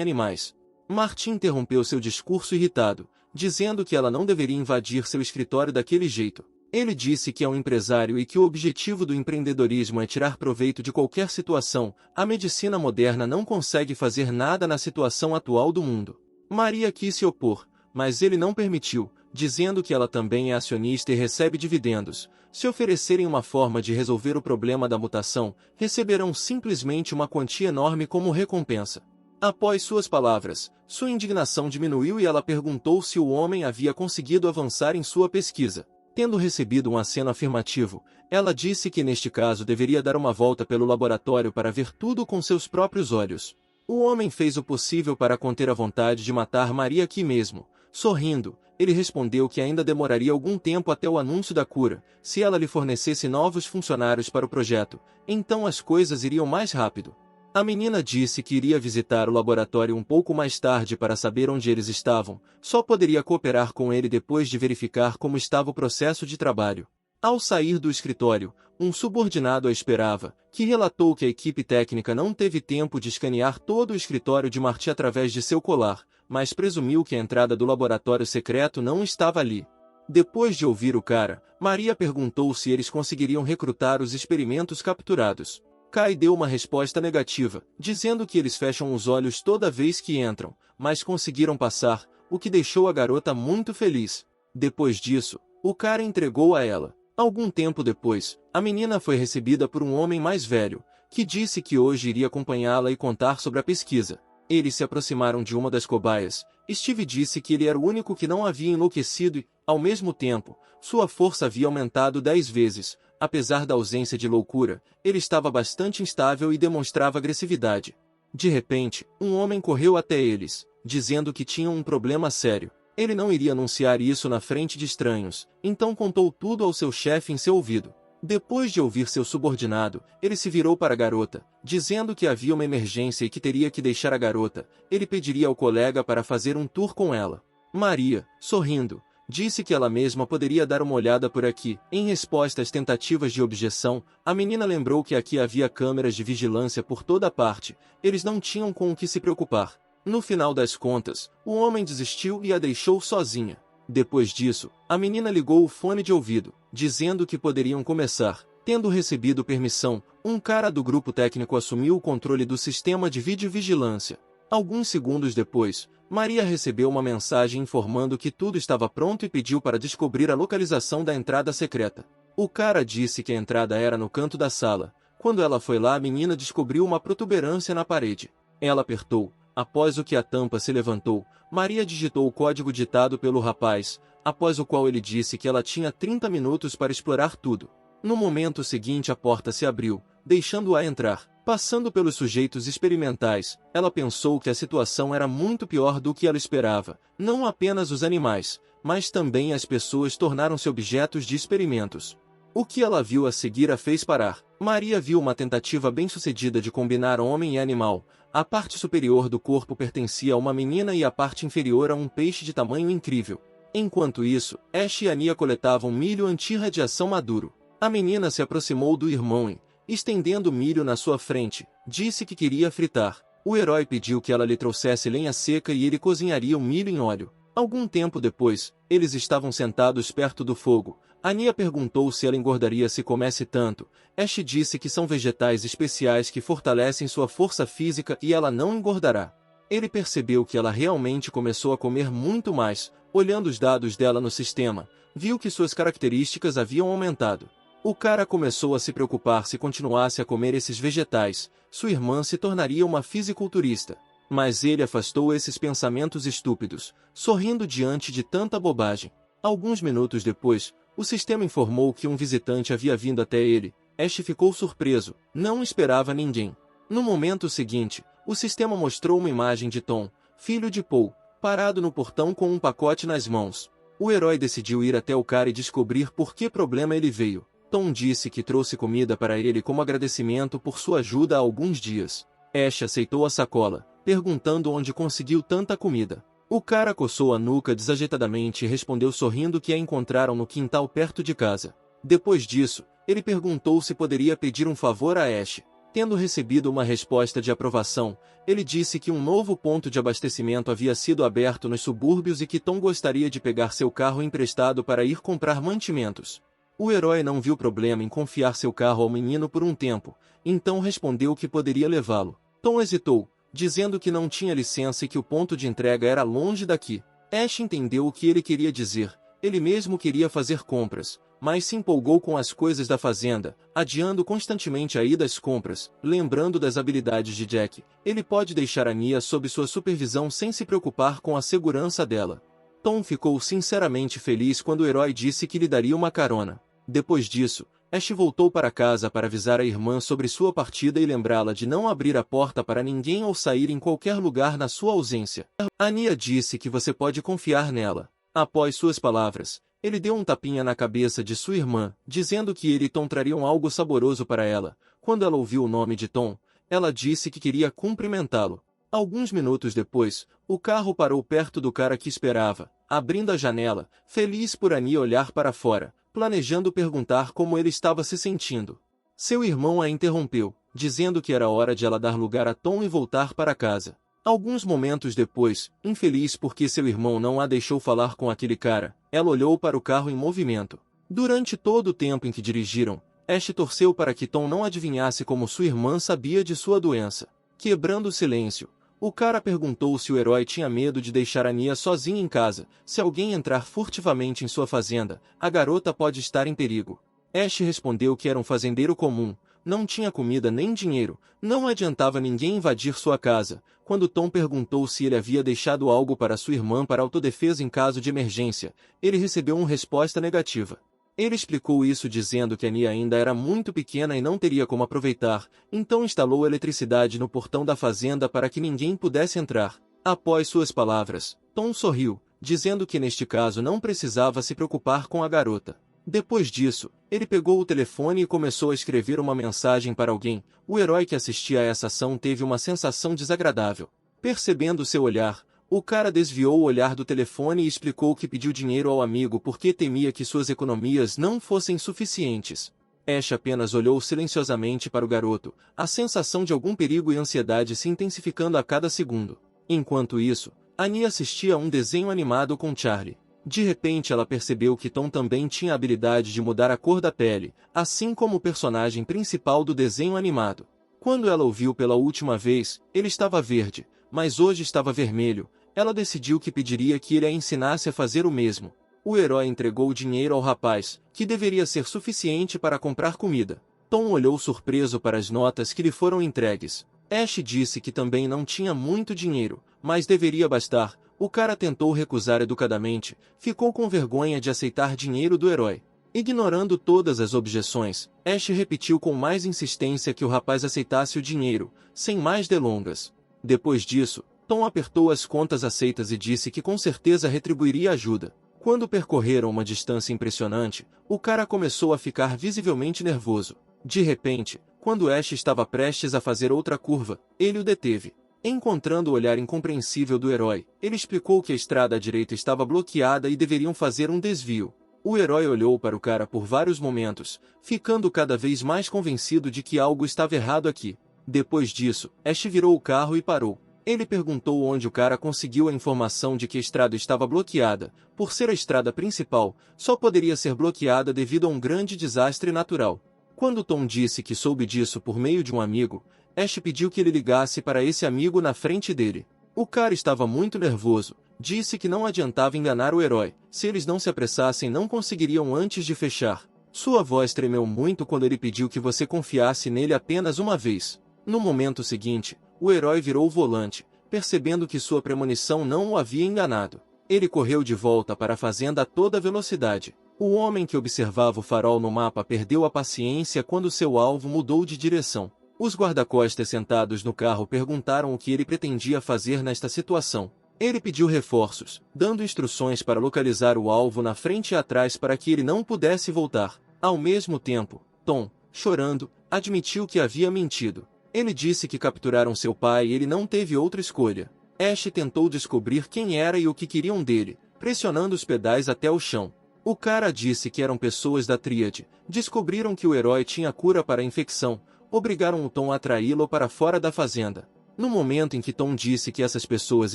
animais. Martin interrompeu seu discurso irritado, dizendo que ela não deveria invadir seu escritório daquele jeito. Ele disse que é um empresário e que o objetivo do empreendedorismo é tirar proveito de qualquer situação. A medicina moderna não consegue fazer nada na situação atual do mundo. Maria quis se opor, mas ele não permitiu, dizendo que ela também é acionista e recebe dividendos. Se oferecerem uma forma de resolver o problema da mutação, receberão simplesmente uma quantia enorme como recompensa. Após suas palavras, sua indignação diminuiu e ela perguntou se o homem havia conseguido avançar em sua pesquisa. Tendo recebido um aceno afirmativo, ela disse que neste caso deveria dar uma volta pelo laboratório para ver tudo com seus próprios olhos. O homem fez o possível para conter a vontade de matar Maria aqui mesmo. Sorrindo, ele respondeu que ainda demoraria algum tempo até o anúncio da cura. Se ela lhe fornecesse novos funcionários para o projeto, então as coisas iriam mais rápido. A menina disse que iria visitar o laboratório um pouco mais tarde para saber onde eles estavam, só poderia cooperar com ele depois de verificar como estava o processo de trabalho. Ao sair do escritório, um subordinado a esperava, que relatou que a equipe técnica não teve tempo de escanear todo o escritório de Marty através de seu colar, mas presumiu que a entrada do laboratório secreto não estava ali. Depois de ouvir o cara, Maria perguntou se eles conseguiriam recrutar os experimentos capturados. Kai deu uma resposta negativa, dizendo que eles fecham os olhos toda vez que entram, mas conseguiram passar, o que deixou a garota muito feliz. Depois disso, o cara entregou a ela. Algum tempo depois, a menina foi recebida por um homem mais velho, que disse que hoje iria acompanhá-la e contar sobre a pesquisa. Eles se aproximaram de uma das cobaias. Steve disse que ele era o único que não havia enlouquecido e, ao mesmo tempo, sua força havia aumentado 10 vezes. Apesar da ausência de loucura, ele estava bastante instável e demonstrava agressividade. De repente, um homem correu até eles, dizendo que tinham um problema sério. Ele não iria anunciar isso na frente de estranhos, então contou tudo ao seu chefe em seu ouvido. Depois de ouvir seu subordinado, ele se virou para a garota, dizendo que havia uma emergência e que teria que deixar a garota. Ele pediria ao colega para fazer um tour com ela. Maria, sorrindo, disse que ela mesma poderia dar uma olhada por aqui. Em resposta às tentativas de objeção, a menina lembrou que aqui havia câmeras de vigilância por toda parte. Eles não tinham com o que se preocupar. No final das contas, o homem desistiu e a deixou sozinha. Depois disso, a menina ligou o fone de ouvido, dizendo que poderiam começar. Tendo recebido permissão, um cara do grupo técnico assumiu o controle do sistema de videovigilância. Alguns segundos depois, Maria recebeu uma mensagem informando que tudo estava pronto e pediu para descobrir a localização da entrada secreta. O cara disse que a entrada era no canto da sala. Quando ela foi lá, a menina descobriu uma protuberância na parede. Ela apertou. Após o que a tampa se levantou, Maria digitou o código ditado pelo rapaz, após o qual ele disse que ela tinha 30 minutos para explorar tudo. No momento seguinte a porta se abriu, deixando-a entrar. Passando pelos sujeitos experimentais, ela pensou que a situação era muito pior do que ela esperava. Não apenas os animais, mas também as pessoas tornaram-se objetos de experimentos. O que ela viu a seguir a fez parar. Maria viu uma tentativa bem-sucedida de combinar homem e animal. A parte superior do corpo pertencia a uma menina e a parte inferior a um peixe de tamanho incrível. Enquanto isso, Ash e Ania coletavam milho anti-radiação maduro. A menina se aproximou do irmão e, estendendo milho na sua frente, disse que queria fritar. O herói pediu que ela lhe trouxesse lenha seca e ele cozinharia o milho em óleo. Algum tempo depois, eles estavam sentados perto do fogo. Ania perguntou se ela engordaria se comesse tanto. Ash disse que são vegetais especiais que fortalecem sua força física e ela não engordará. Ele percebeu que ela realmente começou a comer muito mais. Olhando os dados dela no sistema, viu que suas características haviam aumentado. O cara começou a se preocupar se continuasse a comer esses vegetais. Sua irmã se tornaria uma fisiculturista. Mas ele afastou esses pensamentos estúpidos, sorrindo diante de tanta bobagem. Alguns minutos depois, o sistema informou que um visitante havia vindo até ele. Ash ficou surpreso, não esperava ninguém. No momento seguinte, o sistema mostrou uma imagem de Tom, filho de Paul, parado no portão com um pacote nas mãos. O herói decidiu ir até o cara e descobrir por que problema ele veio. Tom disse que trouxe comida para ele como agradecimento por sua ajuda há alguns dias. Ash aceitou a sacola, perguntando onde conseguiu tanta comida. O cara coçou a nuca desajeitadamente e respondeu sorrindo que a encontraram no quintal perto de casa. Depois disso, ele perguntou se poderia pedir um favor a Ash. Tendo recebido uma resposta de aprovação, ele disse que um novo ponto de abastecimento havia sido aberto nos subúrbios e que Tom gostaria de pegar seu carro emprestado para ir comprar mantimentos. O herói não viu problema em confiar seu carro ao menino por um tempo, então respondeu que poderia levá-lo. Tom hesitou, dizendo que não tinha licença e que o ponto de entrega era longe daqui. Ash entendeu o que ele queria dizer, ele mesmo queria fazer compras, mas se empolgou com as coisas da fazenda, adiando constantemente a ida às compras. Lembrando das habilidades de Jack, ele pode deixar a Nia sob sua supervisão sem se preocupar com a segurança dela. Tom ficou sinceramente feliz quando o herói disse que lhe daria uma carona. Depois disso, Ash voltou para casa para avisar a irmã sobre sua partida e lembrá-la de não abrir a porta para ninguém ou sair em qualquer lugar na sua ausência. A Nia disse que você pode confiar nela. Após suas palavras, ele deu um tapinha na cabeça de sua irmã, dizendo que ele e Tom trariam algo saboroso para ela. Quando ela ouviu o nome de Tom, ela disse que queria cumprimentá-lo. Alguns minutos depois, o carro parou perto do cara que esperava, abrindo a janela, feliz por Ania olhar para fora, planejando perguntar como ele estava se sentindo. Seu irmão a interrompeu, dizendo que era hora de ela dar lugar a Tom e voltar para casa. Alguns momentos depois, infeliz porque seu irmão não a deixou falar com aquele cara, ela olhou para o carro em movimento. Durante todo o tempo em que dirigiram, Ash torceu para que Tom não adivinhasse como sua irmã sabia de sua doença. Quebrando o silêncio, o cara perguntou se o herói tinha medo de deixar a Nia sozinha em casa. Se alguém entrar furtivamente em sua fazenda, a garota pode estar em perigo. Ash respondeu que era um fazendeiro comum, não tinha comida nem dinheiro, não adiantava ninguém invadir sua casa. Quando Tom perguntou se ele havia deixado algo para sua irmã para autodefesa em caso de emergência, ele recebeu uma resposta negativa. Ele explicou isso dizendo que a Nia ainda era muito pequena e não teria como aproveitar, então instalou eletricidade no portão da fazenda para que ninguém pudesse entrar. Após suas palavras, Tom sorriu, dizendo que neste caso não precisava se preocupar com a garota. Depois disso, ele pegou o telefone e começou a escrever uma mensagem para alguém. O herói que assistia a essa ação teve uma sensação desagradável. Percebendo seu olhar, o cara desviou o olhar do telefone e explicou que pediu dinheiro ao amigo porque temia que suas economias não fossem suficientes. Ash apenas olhou silenciosamente para o garoto, a sensação de algum perigo e ansiedade se intensificando a cada segundo. Enquanto isso, Ania assistia a um desenho animado com Charlie. De repente ela percebeu que Tom também tinha a habilidade de mudar a cor da pele, assim como o personagem principal do desenho animado. Quando ela o viu pela última vez, ele estava verde, mas hoje estava vermelho. Ela decidiu que pediria que ele a ensinasse a fazer o mesmo. O herói entregou o dinheiro ao rapaz, que deveria ser suficiente para comprar comida. Tom olhou surpreso para as notas que lhe foram entregues. Ash disse que também não tinha muito dinheiro, mas deveria bastar. O cara tentou recusar educadamente, ficou com vergonha de aceitar dinheiro do herói. Ignorando todas as objeções, Ash repetiu com mais insistência que o rapaz aceitasse o dinheiro, sem mais delongas. Depois disso, Tom apertou as contas aceitas e disse que com certeza retribuiria a ajuda. Quando percorreram uma distância impressionante, o cara começou a ficar visivelmente nervoso. De repente, quando Ash estava prestes a fazer outra curva, ele o deteve. Encontrando o olhar incompreensível do herói, ele explicou que a estrada à direita estava bloqueada e deveriam fazer um desvio. O herói olhou para o cara por vários momentos, ficando cada vez mais convencido de que algo estava errado aqui. Depois disso, Ash virou o carro e parou. Ele perguntou onde o cara conseguiu a informação de que a estrada estava bloqueada. Por ser a estrada principal, só poderia ser bloqueada devido a um grande desastre natural. Quando Tom disse que soube disso por meio de um amigo, Ash pediu que ele ligasse para esse amigo na frente dele. O cara estava muito nervoso, disse que não adiantava enganar o herói, se eles não se apressassem não conseguiriam antes de fechar. Sua voz tremeu muito quando ele pediu que você confiasse nele apenas uma vez. No momento seguinte, o herói virou o volante, percebendo que sua premonição não o havia enganado. Ele correu de volta para a fazenda a toda velocidade. O homem que observava o farol no mapa perdeu a paciência quando seu alvo mudou de direção. Os guarda-costas sentados no carro perguntaram o que ele pretendia fazer nesta situação. Ele pediu reforços, dando instruções para localizar o alvo na frente e atrás para que ele não pudesse voltar. Ao mesmo tempo, Tom, chorando, admitiu que havia mentido. Ele disse que capturaram seu pai e ele não teve outra escolha. Ash tentou descobrir quem era e o que queriam dele, pressionando os pedais até o chão. O cara disse que eram pessoas da Tríade, descobriram que o herói tinha cura para a infecção, obrigaram o Tom a traí-lo para fora da fazenda. No momento em que Tom disse que essas pessoas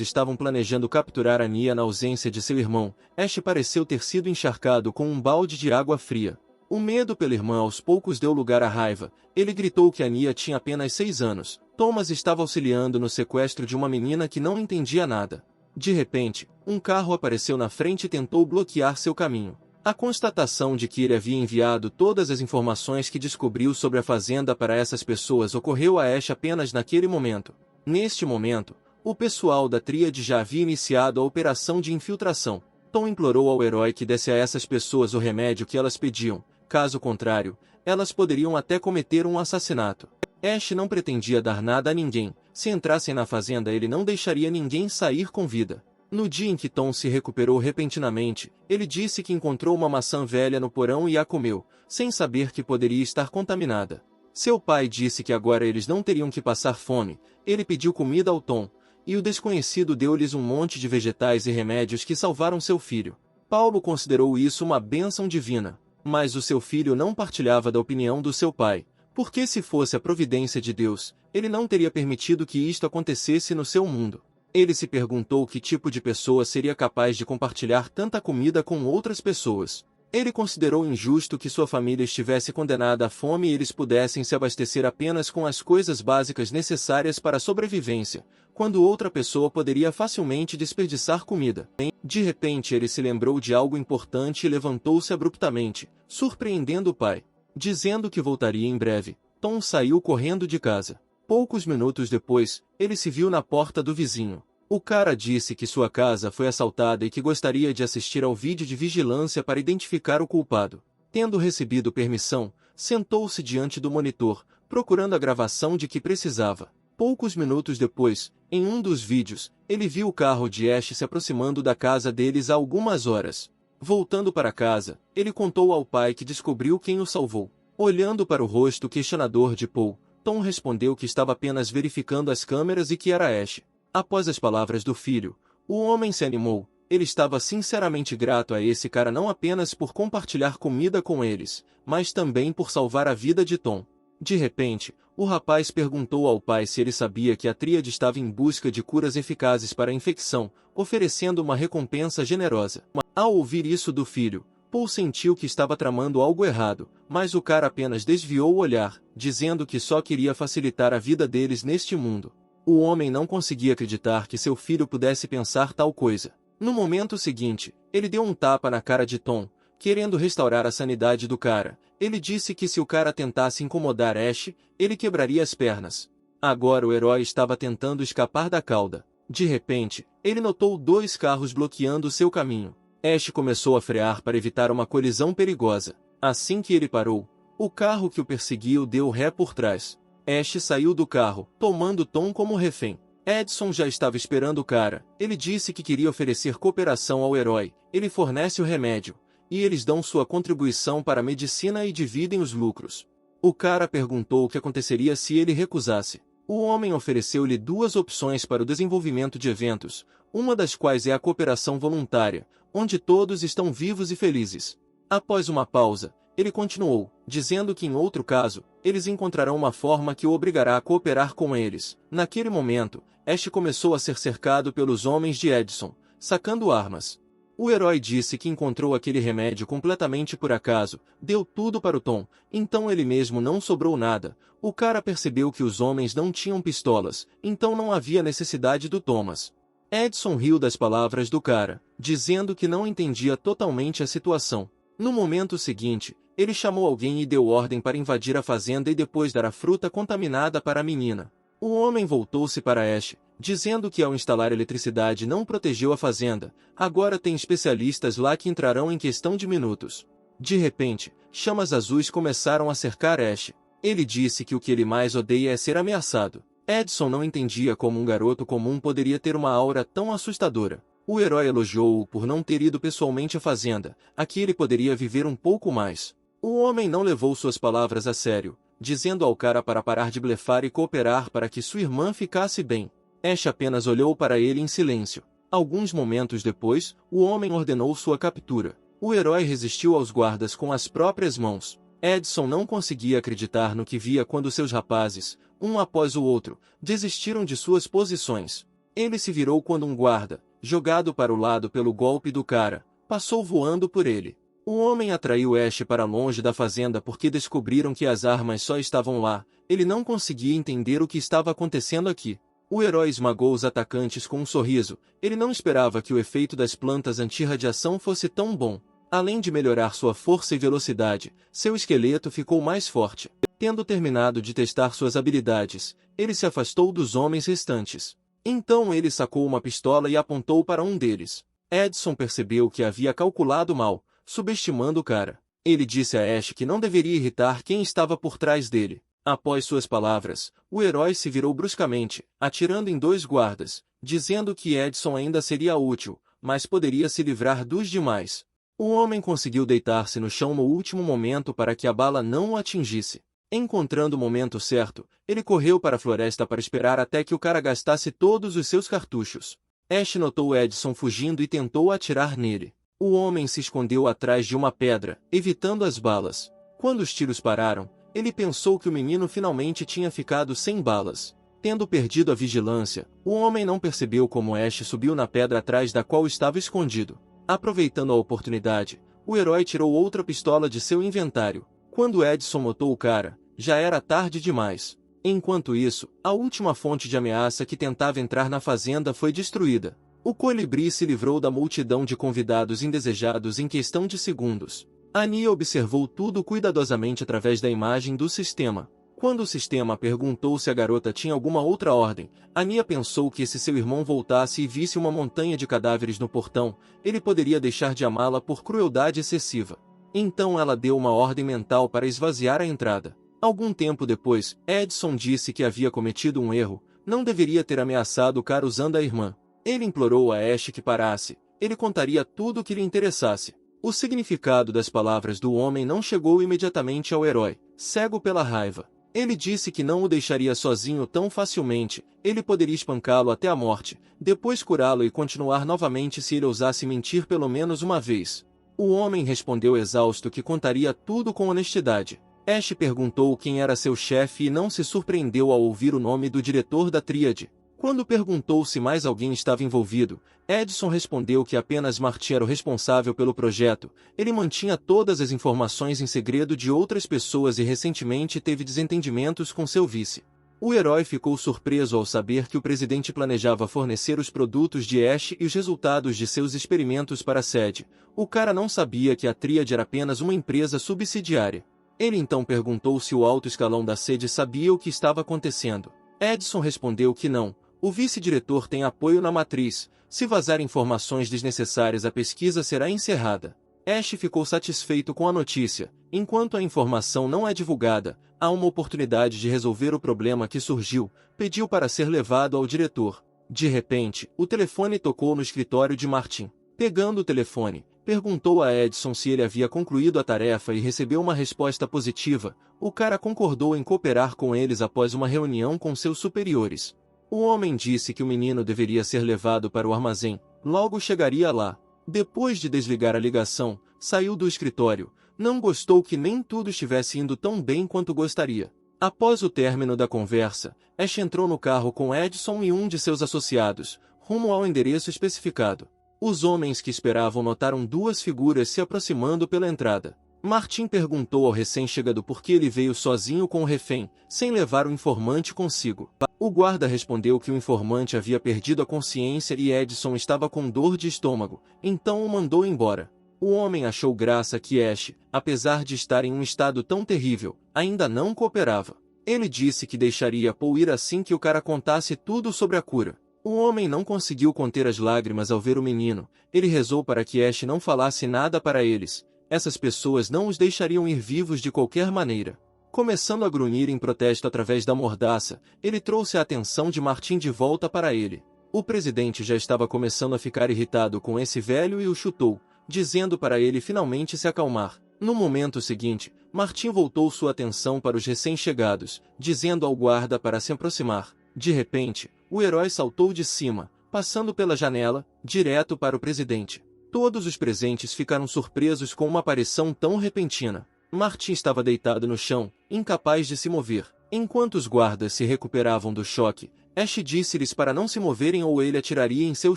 estavam planejando capturar a Nia na ausência de seu irmão, Ash pareceu ter sido encharcado com um balde de água fria. O medo pela irmã aos poucos deu lugar à raiva. Ele gritou que a Nia tinha apenas 6 anos. Thomas estava auxiliando no sequestro de uma menina que não entendia nada. De repente, um carro apareceu na frente e tentou bloquear seu caminho. A constatação de que ele havia enviado todas as informações que descobriu sobre a fazenda para essas pessoas ocorreu a Ash apenas naquele momento. Neste momento, o pessoal da Tríade já havia iniciado a operação de infiltração. Tom implorou ao herói que desse a essas pessoas o remédio que elas pediam, caso contrário, elas poderiam até cometer um assassinato. Ash não pretendia dar nada a ninguém, se entrassem na fazenda ele não deixaria ninguém sair com vida. No dia em que Tom se recuperou repentinamente, ele disse que encontrou uma maçã velha no porão e a comeu, sem saber que poderia estar contaminada. Seu pai disse que agora eles não teriam que passar fome. Ele pediu comida ao Tom, e o desconhecido deu-lhes um monte de vegetais e remédios que salvaram seu filho. Paulo considerou isso uma bênção divina, mas o seu filho não partilhava da opinião do seu pai, porque se fosse a providência de Deus, ele não teria permitido que isto acontecesse no seu mundo. Ele se perguntou que tipo de pessoa seria capaz de compartilhar tanta comida com outras pessoas. Ele considerou injusto que sua família estivesse condenada à fome e eles pudessem se abastecer apenas com as coisas básicas necessárias para a sobrevivência, quando outra pessoa poderia facilmente desperdiçar comida. De repente ele se lembrou de algo importante e levantou-se abruptamente, surpreendendo o pai. Dizendo que voltaria em breve, Tom saiu correndo de casa. Poucos minutos depois, ele se viu na porta do vizinho. O cara disse que sua casa foi assaltada e que gostaria de assistir ao vídeo de vigilância para identificar o culpado. Tendo recebido permissão, sentou-se diante do monitor, procurando a gravação de que precisava. Poucos minutos depois, em um dos vídeos, ele viu o carro de Ash se aproximando da casa deles há algumas horas. Voltando para casa, ele contou ao pai que descobriu quem o salvou. Olhando para o rosto questionador de Paul, Tom respondeu que estava apenas verificando as câmeras e que era Ash. Após as palavras do filho, o homem se animou. Ele estava sinceramente grato a esse cara não apenas por compartilhar comida com eles, mas também por salvar a vida de Tom. De repente, o rapaz perguntou ao pai se ele sabia que a Tríade estava em busca de curas eficazes para a infecção, oferecendo uma recompensa generosa. Ao ouvir isso do filho, Paul sentiu que estava tramando algo errado, mas o cara apenas desviou o olhar, dizendo que só queria facilitar a vida deles neste mundo. O homem não conseguia acreditar que seu filho pudesse pensar tal coisa. No momento seguinte, ele deu um tapa na cara de Tom, querendo restaurar a sanidade do cara. Ele disse que se o cara tentasse incomodar Ash, ele quebraria as pernas. Agora o herói estava tentando escapar da cauda. De repente, ele notou 2 carros bloqueando seu caminho. Ash começou a frear para evitar uma colisão perigosa. Assim que ele parou, o carro que o perseguiu deu ré por trás. Ash saiu do carro, tomando Tom como refém. Edson já estava esperando o cara. Ele disse que queria oferecer cooperação ao herói. Ele fornece o remédio, e eles dão sua contribuição para a medicina e dividem os lucros. O cara perguntou o que aconteceria se ele recusasse. O homem ofereceu-lhe 2 opções para o desenvolvimento de eventos, uma das quais é a cooperação voluntária, onde todos estão vivos e felizes. Após uma pausa, ele continuou, dizendo que em outro caso, eles encontrarão uma forma que o obrigará a cooperar com eles. Naquele momento, Ash começou a ser cercado pelos homens de Edson, sacando armas. O herói disse que encontrou aquele remédio completamente por acaso, deu tudo para o Tom, então ele mesmo não sobrou nada. O cara percebeu que os homens não tinham pistolas, então não havia necessidade do Thomas. Edson riu das palavras do cara, dizendo que não entendia totalmente a situação. No momento seguinte, ele chamou alguém e deu ordem para invadir a fazenda e depois dar a fruta contaminada para a menina. O homem voltou-se para Ash, dizendo que ao instalar eletricidade não protegeu a fazenda. Agora tem especialistas lá que entrarão em questão de minutos. De repente, chamas azuis começaram a cercar Ash. Ele disse que o que ele mais odeia é ser ameaçado. Edson não entendia como um garoto comum poderia ter uma aura tão assustadora. O herói elogiou-o por não ter ido pessoalmente à fazenda. Aqui ele poderia viver um pouco mais. O homem não levou suas palavras a sério, dizendo ao cara para parar de blefar e cooperar para que sua irmã ficasse bem. Ash apenas olhou para ele em silêncio. Alguns momentos depois, o homem ordenou sua captura. O herói resistiu aos guardas com as próprias mãos. Edson não conseguia acreditar no que via quando seus rapazes, um após o outro, desistiram de suas posições. Ele se virou quando um guarda, jogado para o lado pelo golpe do cara, passou voando por ele. O homem atraiu Ash para longe da fazenda porque descobriram que as armas só estavam lá. Ele não conseguia entender o que estava acontecendo aqui. O herói esmagou os atacantes com um sorriso. Ele não esperava que o efeito das plantas anti-radiação fosse tão bom. Além de melhorar sua força e velocidade, seu esqueleto ficou mais forte. Tendo terminado de testar suas habilidades, ele se afastou dos homens restantes. Então ele sacou uma pistola e apontou para um deles. Edson percebeu que havia calculado mal, subestimando o cara. Ele disse a Ash que não deveria irritar quem estava por trás dele. Após suas palavras, o herói se virou bruscamente, atirando em 2 guardas, dizendo que Edson ainda seria útil, mas poderia se livrar dos demais. O homem conseguiu deitar-se no chão no último momento para que a bala não o atingisse. Encontrando o momento certo, ele correu para a floresta para esperar até que o cara gastasse todos os seus cartuchos. Ash notou Edson fugindo e tentou atirar nele. O homem se escondeu atrás de uma pedra, evitando as balas. Quando os tiros pararam, ele pensou que o menino finalmente tinha ficado sem balas. Tendo perdido a vigilância, o homem não percebeu como Ash subiu na pedra atrás da qual estava escondido. Aproveitando a oportunidade, o herói tirou outra pistola de seu inventário. Quando Edson notou o cara, já era tarde demais. Enquanto isso, a última fonte de ameaça que tentava entrar na fazenda foi destruída. O colibri se livrou da multidão de convidados indesejados em questão de segundos. Anya observou tudo cuidadosamente através da imagem do sistema. Quando o sistema perguntou se a garota tinha alguma outra ordem, Anya pensou que se seu irmão voltasse e visse uma montanha de cadáveres no portão, ele poderia deixar de amá-la por crueldade excessiva. Então ela deu uma ordem mental para esvaziar a entrada. Algum tempo depois, Edson disse que havia cometido um erro, não deveria ter ameaçado o cara usando a irmã. Ele implorou a Ash que parasse, ele contaria tudo o que lhe interessasse. O significado das palavras do homem não chegou imediatamente ao herói, cego pela raiva. Ele disse que não o deixaria sozinho tão facilmente, ele poderia espancá-lo até a morte, depois curá-lo e continuar novamente se ele ousasse mentir pelo menos uma vez. O homem respondeu exausto que contaria tudo com honestidade. Ash perguntou quem era seu chefe e não se surpreendeu ao ouvir o nome do diretor da tríade. Quando perguntou se mais alguém estava envolvido, Edson respondeu que apenas Marty era o responsável pelo projeto. Ele mantinha todas as informações em segredo de outras pessoas e recentemente teve desentendimentos com seu vice. O herói ficou surpreso ao saber que o presidente planejava fornecer os produtos de Ash e os resultados de seus experimentos para a sede. O cara não sabia que a tríade era apenas uma empresa subsidiária. Ele então perguntou se o alto escalão da sede sabia o que estava acontecendo. Edson respondeu que não. O vice-diretor tem apoio na matriz. Se vazar informações desnecessárias, a pesquisa será encerrada. Ash ficou satisfeito com a notícia. Enquanto a informação não é divulgada, há uma oportunidade de resolver o problema que surgiu. Pediu para ser levado ao diretor. De repente, o telefone tocou no escritório de Martin. Pegando o telefone, perguntou a Edson se ele havia concluído a tarefa e recebeu uma resposta positiva. O cara concordou em cooperar com eles após uma reunião com seus superiores. O homem disse que o menino deveria ser levado para o armazém, logo chegaria lá. Depois de desligar a ligação, saiu do escritório. Não gostou que nem tudo estivesse indo tão bem quanto gostaria. Após o término da conversa, Ash entrou no carro com Edson e um de seus associados, rumo ao endereço especificado. Os homens que esperavam notaram 2 figuras se aproximando pela entrada. Martin perguntou ao recém-chegado por que ele veio sozinho com o refém, sem levar o informante consigo. O guarda respondeu que o informante havia perdido a consciência e Edson estava com dor de estômago, então o mandou embora. O homem achou graça que Ash, apesar de estar em um estado tão terrível, ainda não cooperava. Ele disse que deixaria Paul ir assim que o cara contasse tudo sobre a cura. O homem não conseguiu conter as lágrimas ao ver o menino. Ele rezou para que Ash não falasse nada para eles. Essas pessoas não os deixariam ir vivos de qualquer maneira. Começando a grunhir em protesto através da mordaça, ele trouxe a atenção de Martin de volta para ele. O presidente já estava começando a ficar irritado com esse velho e o chutou, dizendo para ele finalmente se acalmar. No momento seguinte, Martin voltou sua atenção para os recém-chegados, dizendo ao guarda para se aproximar. De repente, o herói saltou de cima, passando pela janela, direto para o presidente. Todos os presentes ficaram surpresos com uma aparição tão repentina. Martin estava deitado no chão, incapaz de se mover. Enquanto os guardas se recuperavam do choque, Ash disse-lhes para não se moverem ou ele atiraria em seu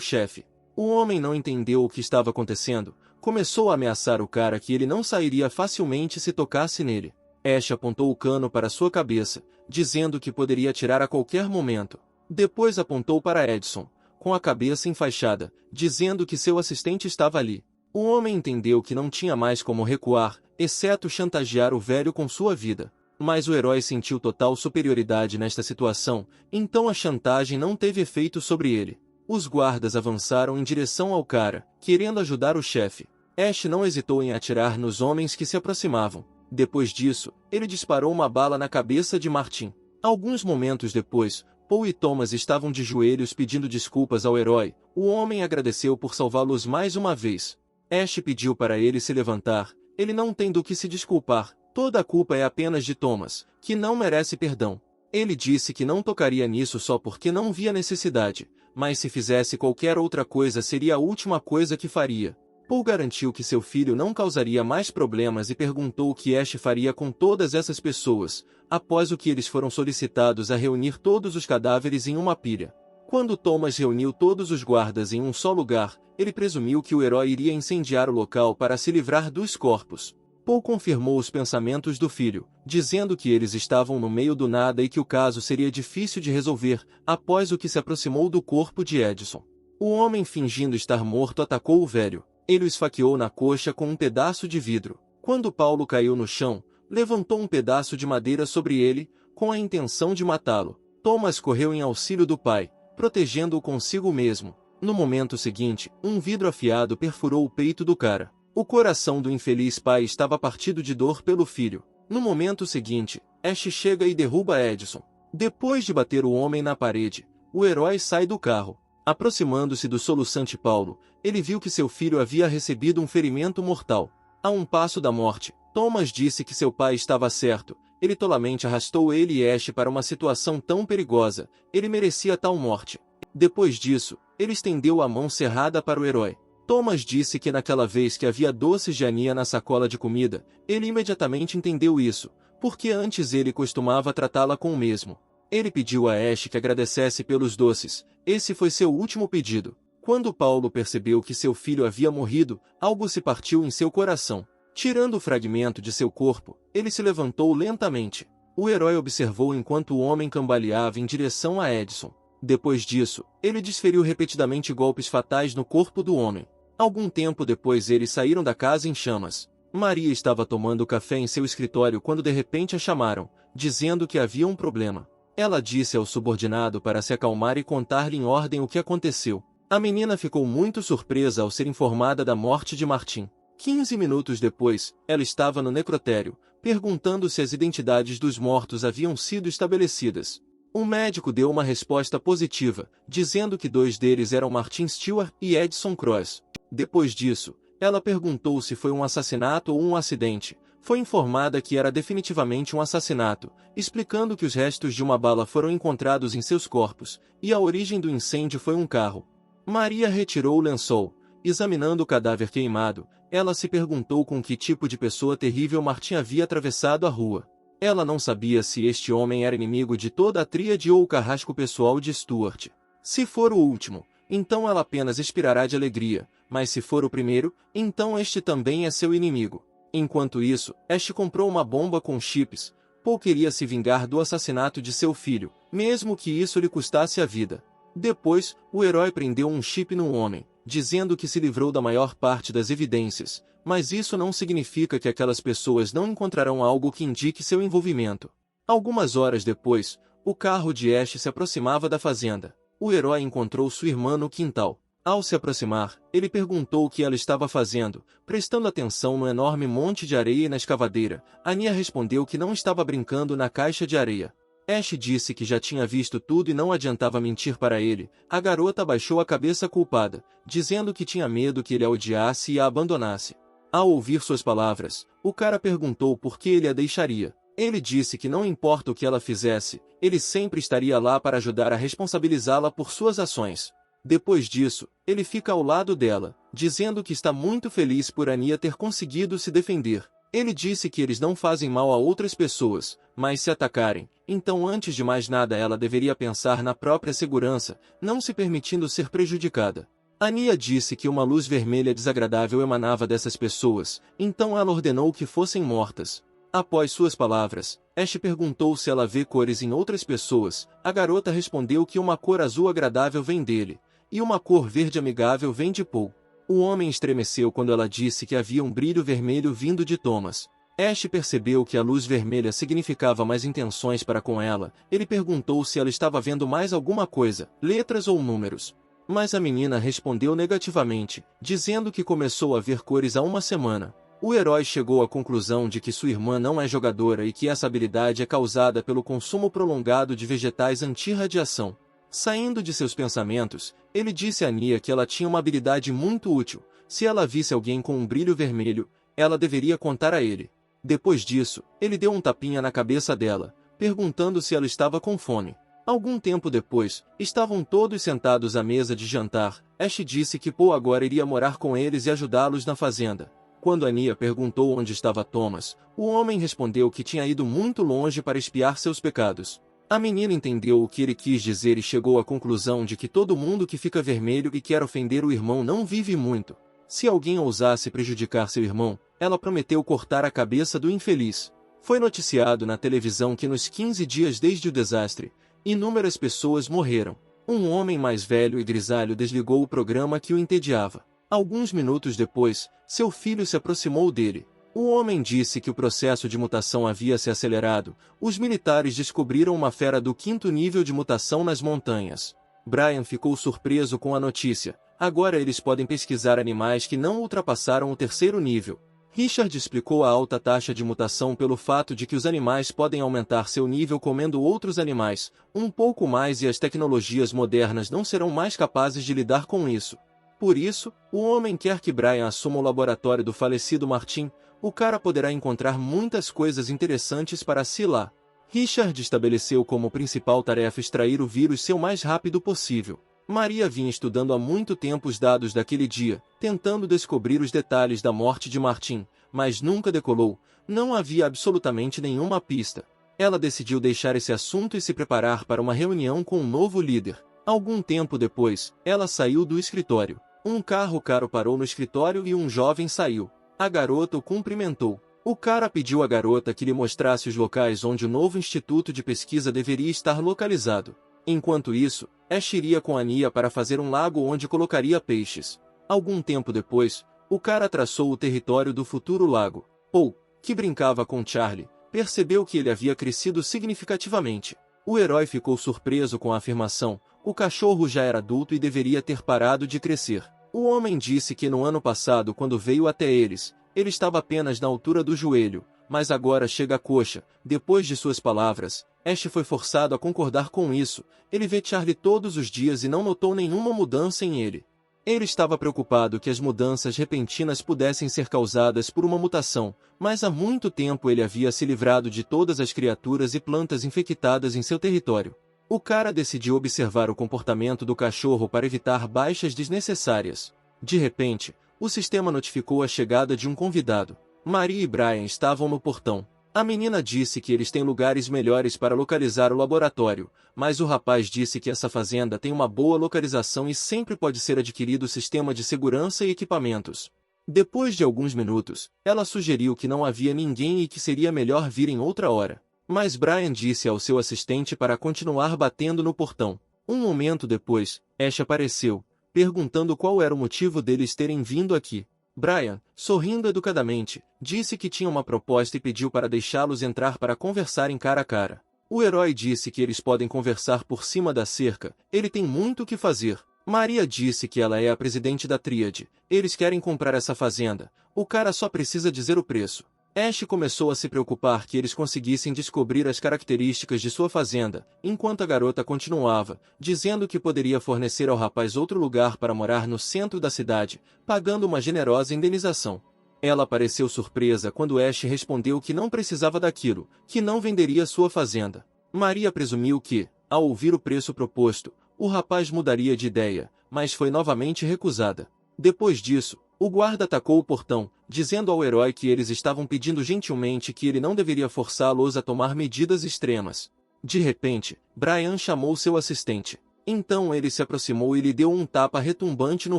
chefe. O homem não entendeu o que estava acontecendo. Começou a ameaçar o cara que ele não sairia facilmente se tocasse nele. Ash apontou o cano para sua cabeça, dizendo que poderia atirar a qualquer momento. Depois apontou para Edson, com a cabeça enfaixada, dizendo que seu assistente estava ali. O homem entendeu que não tinha mais como recuar, exceto chantagear o velho com sua vida. Mas o herói sentiu total superioridade nesta situação, então a chantagem não teve efeito sobre ele. Os guardas avançaram em direção ao cara, querendo ajudar o chefe. Ash não hesitou em atirar nos homens que se aproximavam. Depois disso, ele disparou uma bala na cabeça de Martin. Alguns momentos depois, Paul e Thomas estavam de joelhos pedindo desculpas ao herói. O homem agradeceu por salvá-los mais uma vez. Ash pediu para ele se levantar. Ele não tem do que se desculpar. Toda a culpa é apenas de Thomas, que não merece perdão. Ele disse que não tocaria nisso só porque não via necessidade, mas se fizesse qualquer outra coisa seria a última coisa que faria. Paul garantiu que seu filho não causaria mais problemas e perguntou o que Ash faria com todas essas pessoas, após o que eles foram solicitados a reunir todos os cadáveres em uma pilha. Quando Thomas reuniu todos os guardas em um só lugar, ele presumiu que o herói iria incendiar o local para se livrar dos corpos. Paul confirmou os pensamentos do filho, dizendo que eles estavam no meio do nada e que o caso seria difícil de resolver, após o que se aproximou do corpo de Edson. O homem, fingindo estar morto, atacou o velho. Ele o esfaqueou na coxa com um pedaço de vidro. Quando Paulo caiu no chão, levantou um pedaço de madeira sobre ele, com a intenção de matá-lo. Thomas correu em auxílio do pai, protegendo-o consigo mesmo. No momento seguinte, um vidro afiado perfurou o peito do cara. O coração do infeliz pai estava partido de dor pelo filho. No momento seguinte, Ash chega e derruba Edson. Depois de bater o homem na parede, o herói sai do carro. Aproximando-se do soluçante Paulo, ele viu que seu filho havia recebido um ferimento mortal. A um passo da morte, Thomas disse que seu pai estava certo. Ele tolamente arrastou ele e Ash para uma situação tão perigosa. Ele merecia tal morte. Depois disso, ele estendeu a mão cerrada para o herói. Thomas disse que naquela vez que havia doces de Ania na sacola de comida, ele imediatamente entendeu isso, porque antes ele costumava tratá-la com o mesmo. Ele pediu a Ash que agradecesse pelos doces. Esse foi seu último pedido. Quando Paulo percebeu que seu filho havia morrido, algo se partiu em seu coração. Tirando o fragmento de seu corpo, ele se levantou lentamente. O herói observou enquanto o homem cambaleava em direção a Edson. Depois disso, ele desferiu repetidamente golpes fatais no corpo do homem. Algum tempo depois eles saíram da casa em chamas. Maria estava tomando café em seu escritório quando de repente a chamaram, dizendo que havia um problema. Ela disse ao subordinado para se acalmar e contar-lhe em ordem o que aconteceu. A menina ficou muito surpresa ao ser informada da morte de Martin. 15 minutos depois, ela estava no necrotério, perguntando se as identidades dos mortos haviam sido estabelecidas. O médico deu uma resposta positiva, dizendo que 2 deles eram Martin Stewart e Edson Cross. Depois disso, ela perguntou se foi um assassinato ou um acidente. Foi informada que era definitivamente um assassinato, explicando que os restos de uma bala foram encontrados em seus corpos, e a origem do incêndio foi um carro. Maria retirou o lençol. Examinando o cadáver queimado, ela se perguntou com que tipo de pessoa terrível Martin havia atravessado a rua. Ela não sabia se este homem era inimigo de toda a tríade ou o carrasco pessoal de Stuart. Se for o último, então ela apenas expirará de alegria, mas se for o primeiro, então este também é seu inimigo. Enquanto isso, Ash comprou uma bomba com chips. Paul queria se vingar do assassinato de seu filho, mesmo que isso lhe custasse a vida. Depois, o herói prendeu um chip no homem, dizendo que se livrou da maior parte das evidências, mas isso não significa que aquelas pessoas não encontrarão algo que indique seu envolvimento. Algumas horas depois, o carro de Ash se aproximava da fazenda. O herói encontrou sua irmã no quintal. Ao se aproximar, ele perguntou o que ela estava fazendo, prestando atenção no enorme monte de areia e na escavadeira. Ania respondeu que não estava brincando na caixa de areia. Ash disse que já tinha visto tudo e não adiantava mentir para ele. A garota baixou a cabeça culpada, dizendo que tinha medo que ele a odiasse e a abandonasse. Ao ouvir suas palavras, o cara perguntou por que ele a deixaria. Ele disse que não importa o que ela fizesse, ele sempre estaria lá para ajudar a responsabilizá-la por suas ações. Depois disso, ele fica ao lado dela, dizendo que está muito feliz por Anya ter conseguido se defender. Ele disse que eles não fazem mal a outras pessoas, mas se atacarem, então antes de mais nada ela deveria pensar na própria segurança, não se permitindo ser prejudicada. Anya disse que uma luz vermelha desagradável emanava dessas pessoas, então ela ordenou que fossem mortas. Após suas palavras, Ash perguntou se ela vê cores em outras pessoas. A garota respondeu que uma cor azul agradável vem dele, e uma cor verde amigável vem de Paul. O homem estremeceu quando ela disse que havia um brilho vermelho vindo de Thomas. Ash percebeu que a luz vermelha significava mais intenções para com ela. Ele perguntou se ela estava vendo mais alguma coisa, letras ou números. Mas a menina respondeu negativamente, dizendo que começou a ver cores há uma semana. O herói chegou à conclusão de que sua irmã não é jogadora e que essa habilidade é causada pelo consumo prolongado de vegetais anti-radiação. Saindo de seus pensamentos, ele disse a Anya que ela tinha uma habilidade muito útil. Se ela visse alguém com um brilho vermelho, ela deveria contar a ele. Depois disso, ele deu um tapinha na cabeça dela, perguntando se ela estava com fome. Algum tempo depois, estavam todos sentados à mesa de jantar. Ash disse que Paul agora iria morar com eles e ajudá-los na fazenda. Quando Anya perguntou onde estava Thomas, o homem respondeu que tinha ido muito longe para expiar seus pecados. A menina entendeu o que ele quis dizer e chegou à conclusão de que todo mundo que fica vermelho e quer ofender o irmão não vive muito. Se alguém ousasse prejudicar seu irmão, ela prometeu cortar a cabeça do infeliz. Foi noticiado na televisão que nos 15 dias desde o desastre, inúmeras pessoas morreram. Um homem mais velho e grisalho desligou o programa que o entediava. Alguns minutos depois, seu filho se aproximou dele. O homem disse que o processo de mutação havia se acelerado. Os militares descobriram uma fera do 5º nível de mutação nas montanhas. Brian ficou surpreso com a notícia. Agora eles podem pesquisar animais que não ultrapassaram o 3º nível. Richard explicou a alta taxa de mutação pelo fato de que os animais podem aumentar seu nível comendo outros animais, um pouco mais, e as tecnologias modernas não serão mais capazes de lidar com isso. Por isso, o homem quer que Brian assuma o laboratório do falecido Martin. O cara poderá encontrar muitas coisas interessantes para si lá. Richard estabeleceu como principal tarefa extrair o vírus seu mais rápido possível. Maria vinha estudando há muito tempo os dados daquele dia, tentando descobrir os detalhes da morte de Martin, mas nunca decolou. Não havia absolutamente nenhuma pista. Ela decidiu deixar esse assunto e se preparar para uma reunião com um novo líder. Algum tempo depois, ela saiu do escritório. Um carro caro parou no escritório e um jovem saiu. A garota o cumprimentou. O cara pediu à garota que lhe mostrasse os locais onde o novo instituto de pesquisa deveria estar localizado. Enquanto isso, Ash iria com Anya para fazer um lago onde colocaria peixes. Algum tempo depois, o cara traçou o território do futuro lago. Paul, que brincava com Charlie, percebeu que ele havia crescido significativamente. O herói ficou surpreso com a afirmação. O cachorro já era adulto e deveria ter parado de crescer. O homem disse que no ano passado, quando veio até eles, ele estava apenas na altura do joelho, mas agora chega à coxa. Depois de suas palavras, Ash foi forçado a concordar com isso. Ele vê Charlie todos os dias e não notou nenhuma mudança em ele. Ele estava preocupado que as mudanças repentinas pudessem ser causadas por uma mutação, mas há muito tempo ele havia se livrado de todas as criaturas e plantas infectadas em seu território. O cara decidiu observar o comportamento do cachorro para evitar baixas desnecessárias. De repente, o sistema notificou a chegada de um convidado. Maria e Brian estavam no portão. A menina disse que eles têm lugares melhores para localizar o laboratório, mas o rapaz disse que essa fazenda tem uma boa localização e sempre pode ser adquirido sistema de segurança e equipamentos. Depois de alguns minutos, ela sugeriu que não havia ninguém e que seria melhor vir em outra hora. Mas Brian disse ao seu assistente para continuar batendo no portão. Um momento depois, Ash apareceu, perguntando qual era o motivo deles terem vindo aqui. Brian, sorrindo educadamente, disse que tinha uma proposta e pediu para deixá-los entrar para conversarem cara a cara. O herói disse que eles podem conversar por cima da cerca, ele tem muito o que fazer. Maria disse que ela é a presidente da Tríade, eles querem comprar essa fazenda, o cara só precisa dizer o preço. Ash começou a se preocupar que eles conseguissem descobrir as características de sua fazenda, enquanto a garota continuava, dizendo que poderia fornecer ao rapaz outro lugar para morar no centro da cidade, pagando uma generosa indenização. Ela pareceu surpresa quando Ash respondeu que não precisava daquilo, que não venderia sua fazenda. Maria presumiu que, ao ouvir o preço proposto, o rapaz mudaria de ideia, mas foi novamente recusada. Depois disso, o guarda atacou o portão, dizendo ao herói que eles estavam pedindo gentilmente que ele não deveria forçá-los a tomar medidas extremas. De repente, Brian chamou seu assistente. Então ele se aproximou e lhe deu um tapa retumbante no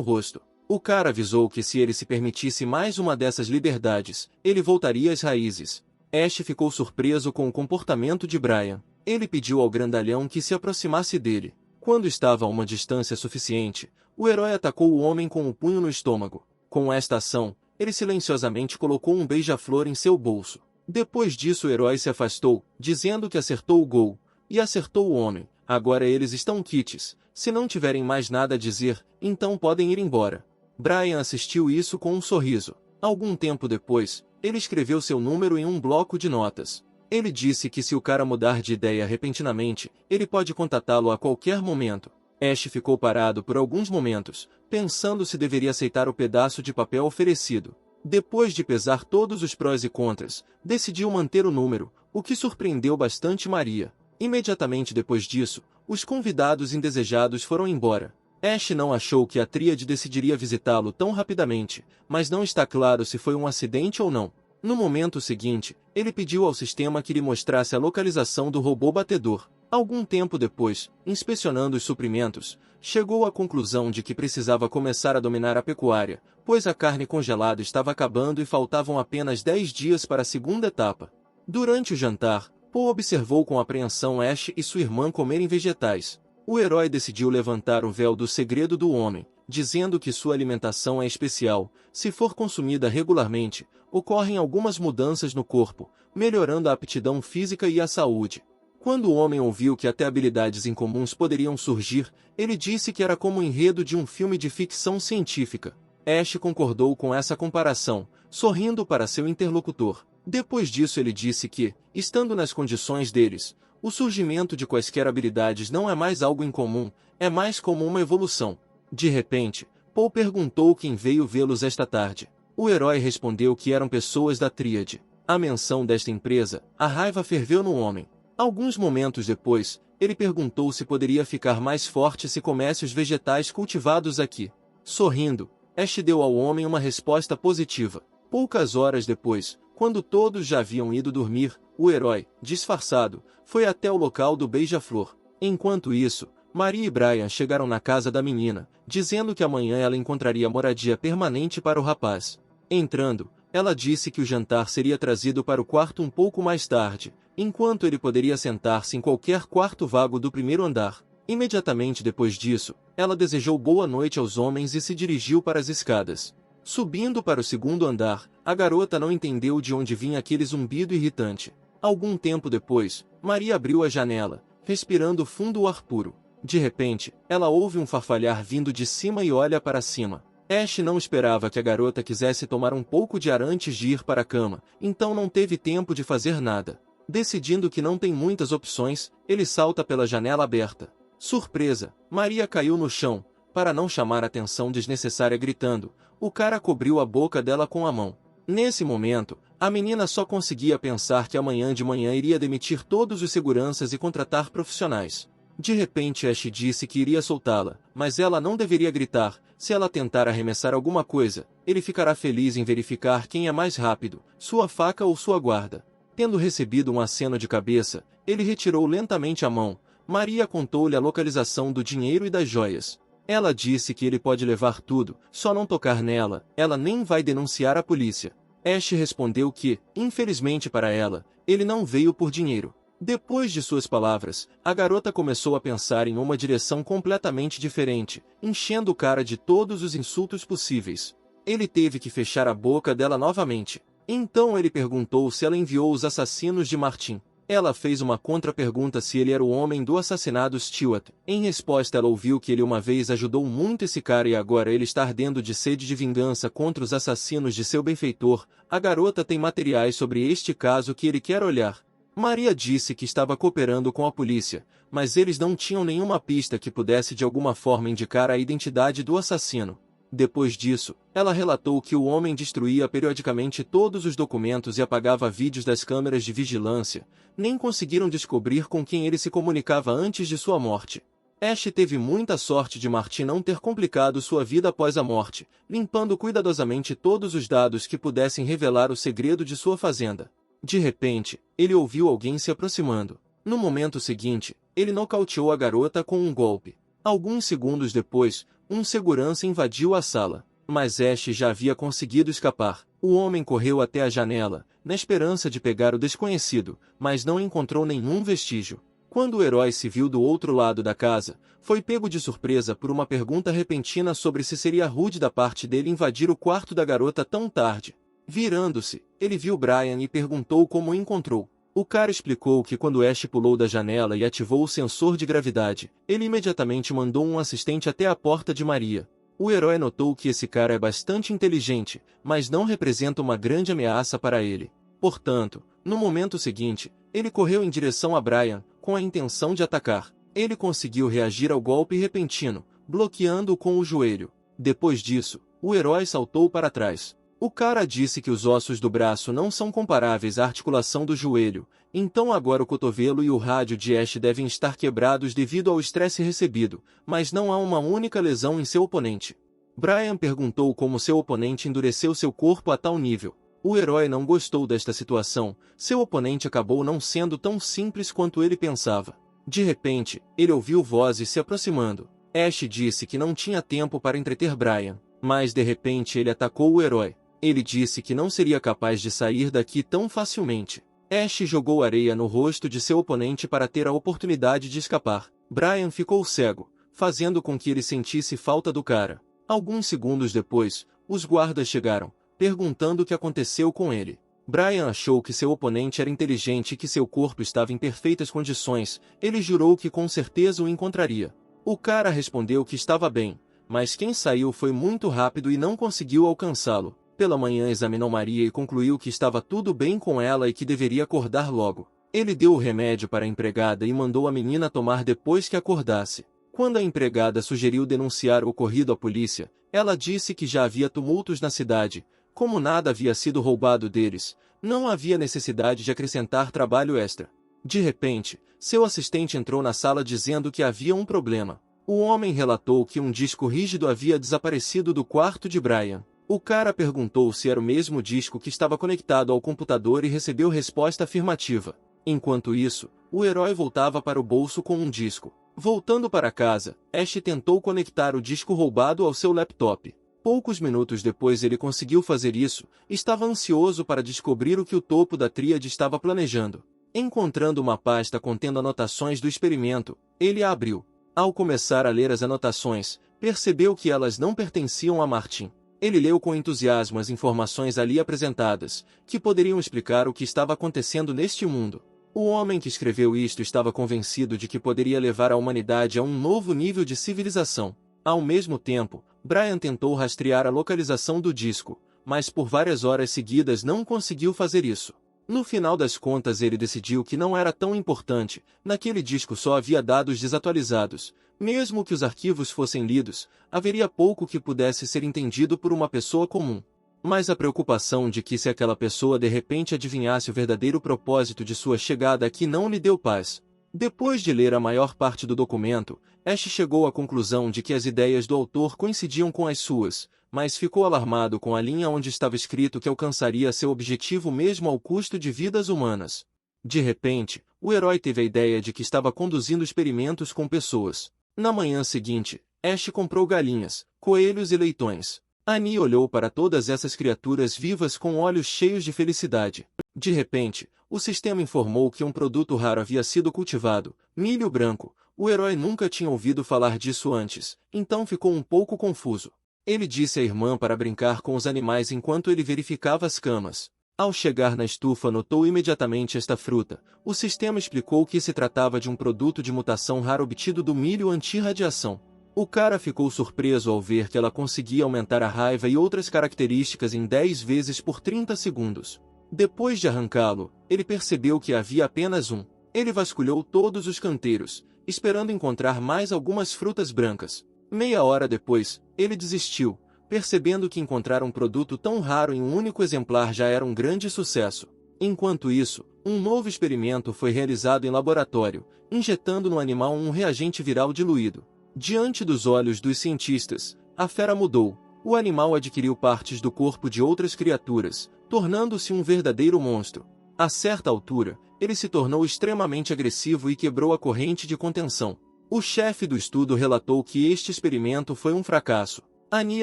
rosto. O cara avisou que se ele se permitisse mais uma dessas liberdades, ele voltaria às raízes. Ash ficou surpreso com o comportamento de Brian. Ele pediu ao grandalhão que se aproximasse dele. Quando estava a uma distância suficiente, o herói atacou o homem com o punho no estômago. Com esta ação, ele silenciosamente colocou um beija-flor em seu bolso. Depois disso o herói se afastou, dizendo que acertou o gol. E acertou o homem. Agora eles estão quites. Se não tiverem mais nada a dizer, então podem ir embora. Brian assistiu isso com um sorriso. Algum tempo depois, ele escreveu seu número em um bloco de notas. Ele disse que se o cara mudar de ideia repentinamente, ele pode contatá-lo a qualquer momento. Ash ficou parado por alguns momentos, pensando se deveria aceitar o pedaço de papel oferecido. Depois de pesar todos os prós e contras, decidiu manter o número, o que surpreendeu bastante Maria. Imediatamente depois disso, os convidados indesejados foram embora. Ash não achou que a tríade decidiria visitá-lo tão rapidamente, mas não está claro se foi um acidente ou não. No momento seguinte, ele pediu ao sistema que lhe mostrasse a localização do robô batedor. Algum tempo depois, inspecionando os suprimentos, chegou à conclusão de que precisava começar a dominar a pecuária, pois a carne congelada estava acabando e faltavam apenas 10 dias para a segunda etapa. Durante o jantar, Paul observou com apreensão Ash e sua irmã comerem vegetais. O herói decidiu levantar o véu do segredo do homem, dizendo que sua alimentação é especial. Se for consumida regularmente, ocorrem algumas mudanças no corpo, melhorando a aptidão física e a saúde. Quando o homem ouviu que até habilidades incomuns poderiam surgir, ele disse que era como o enredo de um filme de ficção científica. Ash concordou com essa comparação, sorrindo para seu interlocutor. Depois disso ele disse que, estando nas condições deles, o surgimento de quaisquer habilidades não é mais algo incomum, é mais como uma evolução. De repente, Paul perguntou quem veio vê-los esta tarde. O herói respondeu que eram pessoas da tríade. À menção desta empresa, a raiva ferveu no homem. Alguns momentos depois, ele perguntou se poderia ficar mais forte se comesse os vegetais cultivados aqui. Sorrindo, Ash deu ao homem uma resposta positiva. Poucas horas depois, quando todos já haviam ido dormir, o herói, disfarçado, foi até o local do beija-flor. Enquanto isso, Maria e Brian chegaram na casa da menina, dizendo que amanhã ela encontraria moradia permanente para o rapaz. Entrando, ela disse que o jantar seria trazido para o quarto um pouco mais tarde, enquanto ele poderia sentar-se em qualquer quarto vago do primeiro andar. Imediatamente depois disso, ela desejou boa noite aos homens e se dirigiu para as escadas. Subindo para o segundo andar, a garota não entendeu de onde vinha aquele zumbido irritante. Algum tempo depois, Maria abriu a janela, respirando fundo o ar puro. De repente, ela ouve um farfalhar vindo de cima e olha para cima. Ash não esperava que a garota quisesse tomar um pouco de ar antes de ir para a cama, então não teve tempo de fazer nada. Decidindo que não tem muitas opções, ele salta pela janela aberta. Surpresa, Maria caiu no chão. Para não chamar atenção desnecessária gritando, o cara cobriu a boca dela com a mão. Nesse momento, a menina só conseguia pensar que amanhã de manhã iria demitir todos os seguranças e contratar profissionais. De repente Ash disse que iria soltá-la, mas ela não deveria gritar. Se ela tentar arremessar alguma coisa, ele ficará feliz em verificar quem é mais rápido, sua faca ou sua guarda. Tendo recebido um aceno de cabeça, ele retirou lentamente a mão. Maria contou-lhe a localização do dinheiro e das joias. Ela disse que ele pode levar tudo, só não tocar nela, ela nem vai denunciar a polícia. Ash respondeu que, infelizmente para ela, ele não veio por dinheiro. Depois de suas palavras, a garota começou a pensar em uma direção completamente diferente, enchendo o cara de todos os insultos possíveis. Ele teve que fechar a boca dela novamente. Então ele perguntou se ela enviou os assassinos de Martin. Ela fez uma contra-pergunta se ele era o homem do assassinado Stewart. Em resposta ela ouviu que ele uma vez ajudou muito esse cara e agora ele está ardendo de sede de vingança contra os assassinos de seu benfeitor. A garota tem materiais sobre este caso que ele quer olhar. Maria disse que estava cooperando com a polícia, mas eles não tinham nenhuma pista que pudesse de alguma forma indicar a identidade do assassino. Depois disso, ela relatou que o homem destruía periodicamente todos os documentos e apagava vídeos das câmeras de vigilância. Nem conseguiram descobrir com quem ele se comunicava antes de sua morte. Ash teve muita sorte de Martin não ter complicado sua vida após a morte, limpando cuidadosamente todos os dados que pudessem revelar o segredo de sua fazenda. De repente, ele ouviu alguém se aproximando. No momento seguinte, ele nocauteou a garota com um golpe. Alguns segundos depois, um segurança invadiu a sala, mas Ash já havia conseguido escapar. O homem correu até a janela, na esperança de pegar o desconhecido, mas não encontrou nenhum vestígio. Quando o herói se viu do outro lado da casa, foi pego de surpresa por uma pergunta repentina sobre se seria rude da parte dele invadir o quarto da garota tão tarde. Virando-se, ele viu Brian e perguntou como o encontrou. O cara explicou que quando Ash pulou da janela e ativou o sensor de gravidade, ele imediatamente mandou um assistente até a porta de Maria. O herói notou que esse cara é bastante inteligente, mas não representa uma grande ameaça para ele. Portanto, no momento seguinte, ele correu em direção a Brian, com a intenção de atacar. Ele conseguiu reagir ao golpe repentino, bloqueando-o com o joelho. Depois disso, o herói saltou para trás. O cara disse que os ossos do braço não são comparáveis à articulação do joelho, então agora o cotovelo e o rádio de Ash devem estar quebrados devido ao estresse recebido, mas não há uma única lesão em seu oponente. Brian perguntou como seu oponente endureceu seu corpo a tal nível. O herói não gostou desta situação, seu oponente acabou não sendo tão simples quanto ele pensava. De repente, ele ouviu vozes se aproximando. Ash disse que não tinha tempo para entreter Brian, mas de repente ele atacou o herói. Ele disse que não seria capaz de sair daqui tão facilmente. Ash jogou areia no rosto de seu oponente para ter a oportunidade de escapar. Brian ficou cego, fazendo com que ele sentisse falta do cara. Alguns segundos depois, os guardas chegaram, perguntando o que aconteceu com ele. Brian achou que seu oponente era inteligente e que seu corpo estava em perfeitas condições. Ele jurou que com certeza o encontraria. O cara respondeu que estava bem, mas quem saiu foi muito rápido e não conseguiu alcançá-lo. Pela manhã examinou Maria e concluiu que estava tudo bem com ela e que deveria acordar logo. Ele deu o remédio para a empregada e mandou a menina tomar depois que acordasse. Quando a empregada sugeriu denunciar o ocorrido à polícia, ela disse que já havia tumultos na cidade. Como nada havia sido roubado deles, não havia necessidade de acrescentar trabalho extra. De repente, seu assistente entrou na sala dizendo que havia um problema. O homem relatou que um disco rígido havia desaparecido do quarto de Brian. O cara perguntou se era o mesmo disco que estava conectado ao computador e recebeu resposta afirmativa. Enquanto isso, o herói voltava para o bolso com um disco. Voltando para casa, Ash tentou conectar o disco roubado ao seu laptop. Poucos minutos depois ele conseguiu fazer isso, estava ansioso para descobrir o que o topo da tríade estava planejando. Encontrando uma pasta contendo anotações do experimento, ele a abriu. Ao começar a ler as anotações, percebeu que elas não pertenciam a Martin. Ele leu com entusiasmo as informações ali apresentadas, que poderiam explicar o que estava acontecendo neste mundo. O homem que escreveu isto estava convencido de que poderia levar a humanidade a um novo nível de civilização. Ao mesmo tempo, Brian tentou rastrear a localização do disco, mas por várias horas seguidas não conseguiu fazer isso. No final das contas ele decidiu que não era tão importante, naquele disco só havia dados desatualizados. Mesmo que os arquivos fossem lidos, haveria pouco que pudesse ser entendido por uma pessoa comum. Mas a preocupação de que se aquela pessoa de repente adivinhasse o verdadeiro propósito de sua chegada aqui não lhe deu paz. Depois de ler a maior parte do documento, Ash chegou à conclusão de que as ideias do autor coincidiam com as suas, mas ficou alarmado com a linha onde estava escrito que alcançaria seu objetivo mesmo ao custo de vidas humanas. De repente, o herói teve a ideia de que estava conduzindo experimentos com pessoas. Na manhã seguinte, Ash comprou galinhas, coelhos e leitões. Annie olhou para todas essas criaturas vivas com olhos cheios de felicidade. De repente, o sistema informou que um produto raro havia sido cultivado, milho branco. O herói nunca tinha ouvido falar disso antes, então ficou um pouco confuso. Ele disse à irmã para brincar com os animais enquanto ele verificava as camas. Ao chegar na estufa notou imediatamente esta fruta. O sistema explicou que se tratava de um produto de mutação rara obtido do milho anti-radiação. O cara ficou surpreso ao ver que ela conseguia aumentar a raiva e outras características em 10 vezes por 30 segundos. Depois de arrancá-lo, ele percebeu que havia apenas um. Ele vasculhou todos os canteiros, esperando encontrar mais algumas frutas brancas. Meia hora depois, ele desistiu, percebendo que encontrar um produto tão raro em um único exemplar já era um grande sucesso. Enquanto isso, um novo experimento foi realizado em laboratório, injetando no animal um reagente viral diluído. Diante dos olhos dos cientistas, a fera mudou. O animal adquiriu partes do corpo de outras criaturas, tornando-se um verdadeiro monstro. A certa altura, ele se tornou extremamente agressivo e quebrou a corrente de contenção. O chefe do estudo relatou que este experimento foi um fracasso. Annie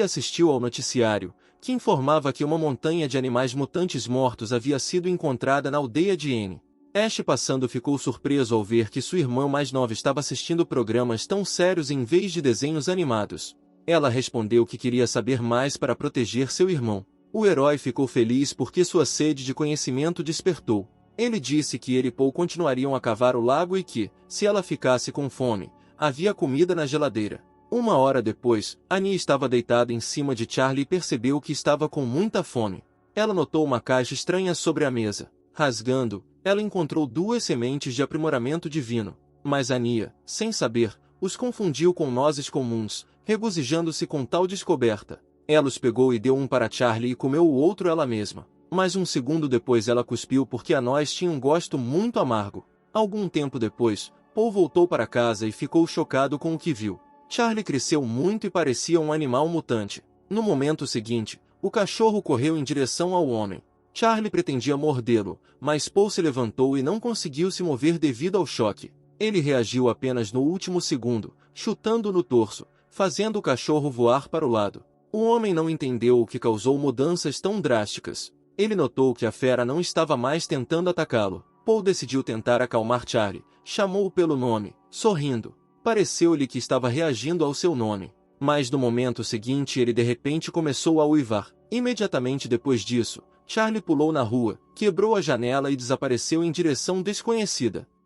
assistiu ao noticiário, que informava que uma montanha de animais mutantes mortos havia sido encontrada na aldeia de N. Ash passando ficou surpreso ao ver que sua irmã mais nova estava assistindo programas tão sérios em vez de desenhos animados. Ela respondeu que queria saber mais para proteger seu irmão. O herói ficou feliz porque sua sede de conhecimento despertou. Ele disse que ele e Paul continuariam a cavar o lago e que, se ela ficasse com fome, havia comida na geladeira. Uma hora depois, Annie estava deitada em cima de Charlie e percebeu que estava com muita fome. Ela notou uma caixa estranha sobre a mesa. Rasgando, ela encontrou 2 sementes de aprimoramento divino. Mas Annie, sem saber, os confundiu com nozes comuns, regozijando-se com tal descoberta. Ela os pegou e deu um para Charlie e comeu o outro ela mesma. Mas um segundo depois ela cuspiu porque a noz tinha um gosto muito amargo. Algum tempo depois, Paul voltou para casa e ficou chocado com o que viu. Charlie cresceu muito e parecia um animal mutante. No momento seguinte, o cachorro correu em direção ao homem. Charlie pretendia mordê-lo, mas Paul se levantou e não conseguiu se mover devido ao choque. Ele reagiu apenas no último segundo, chutando no torso, fazendo o cachorro voar para o lado. O homem não entendeu o que causou mudanças tão drásticas. Ele notou que a fera não estava mais tentando atacá-lo. Paul decidiu tentar acalmar Charlie, chamou-o pelo nome, sorrindo. Pareceu-lhe que estava reagindo ao seu nome. Mas no momento seguinte ele de repente começou a uivar. Imediatamente depois disso, Charlie pulou na rua, quebrou a janela e desapareceu em direção desconhecida.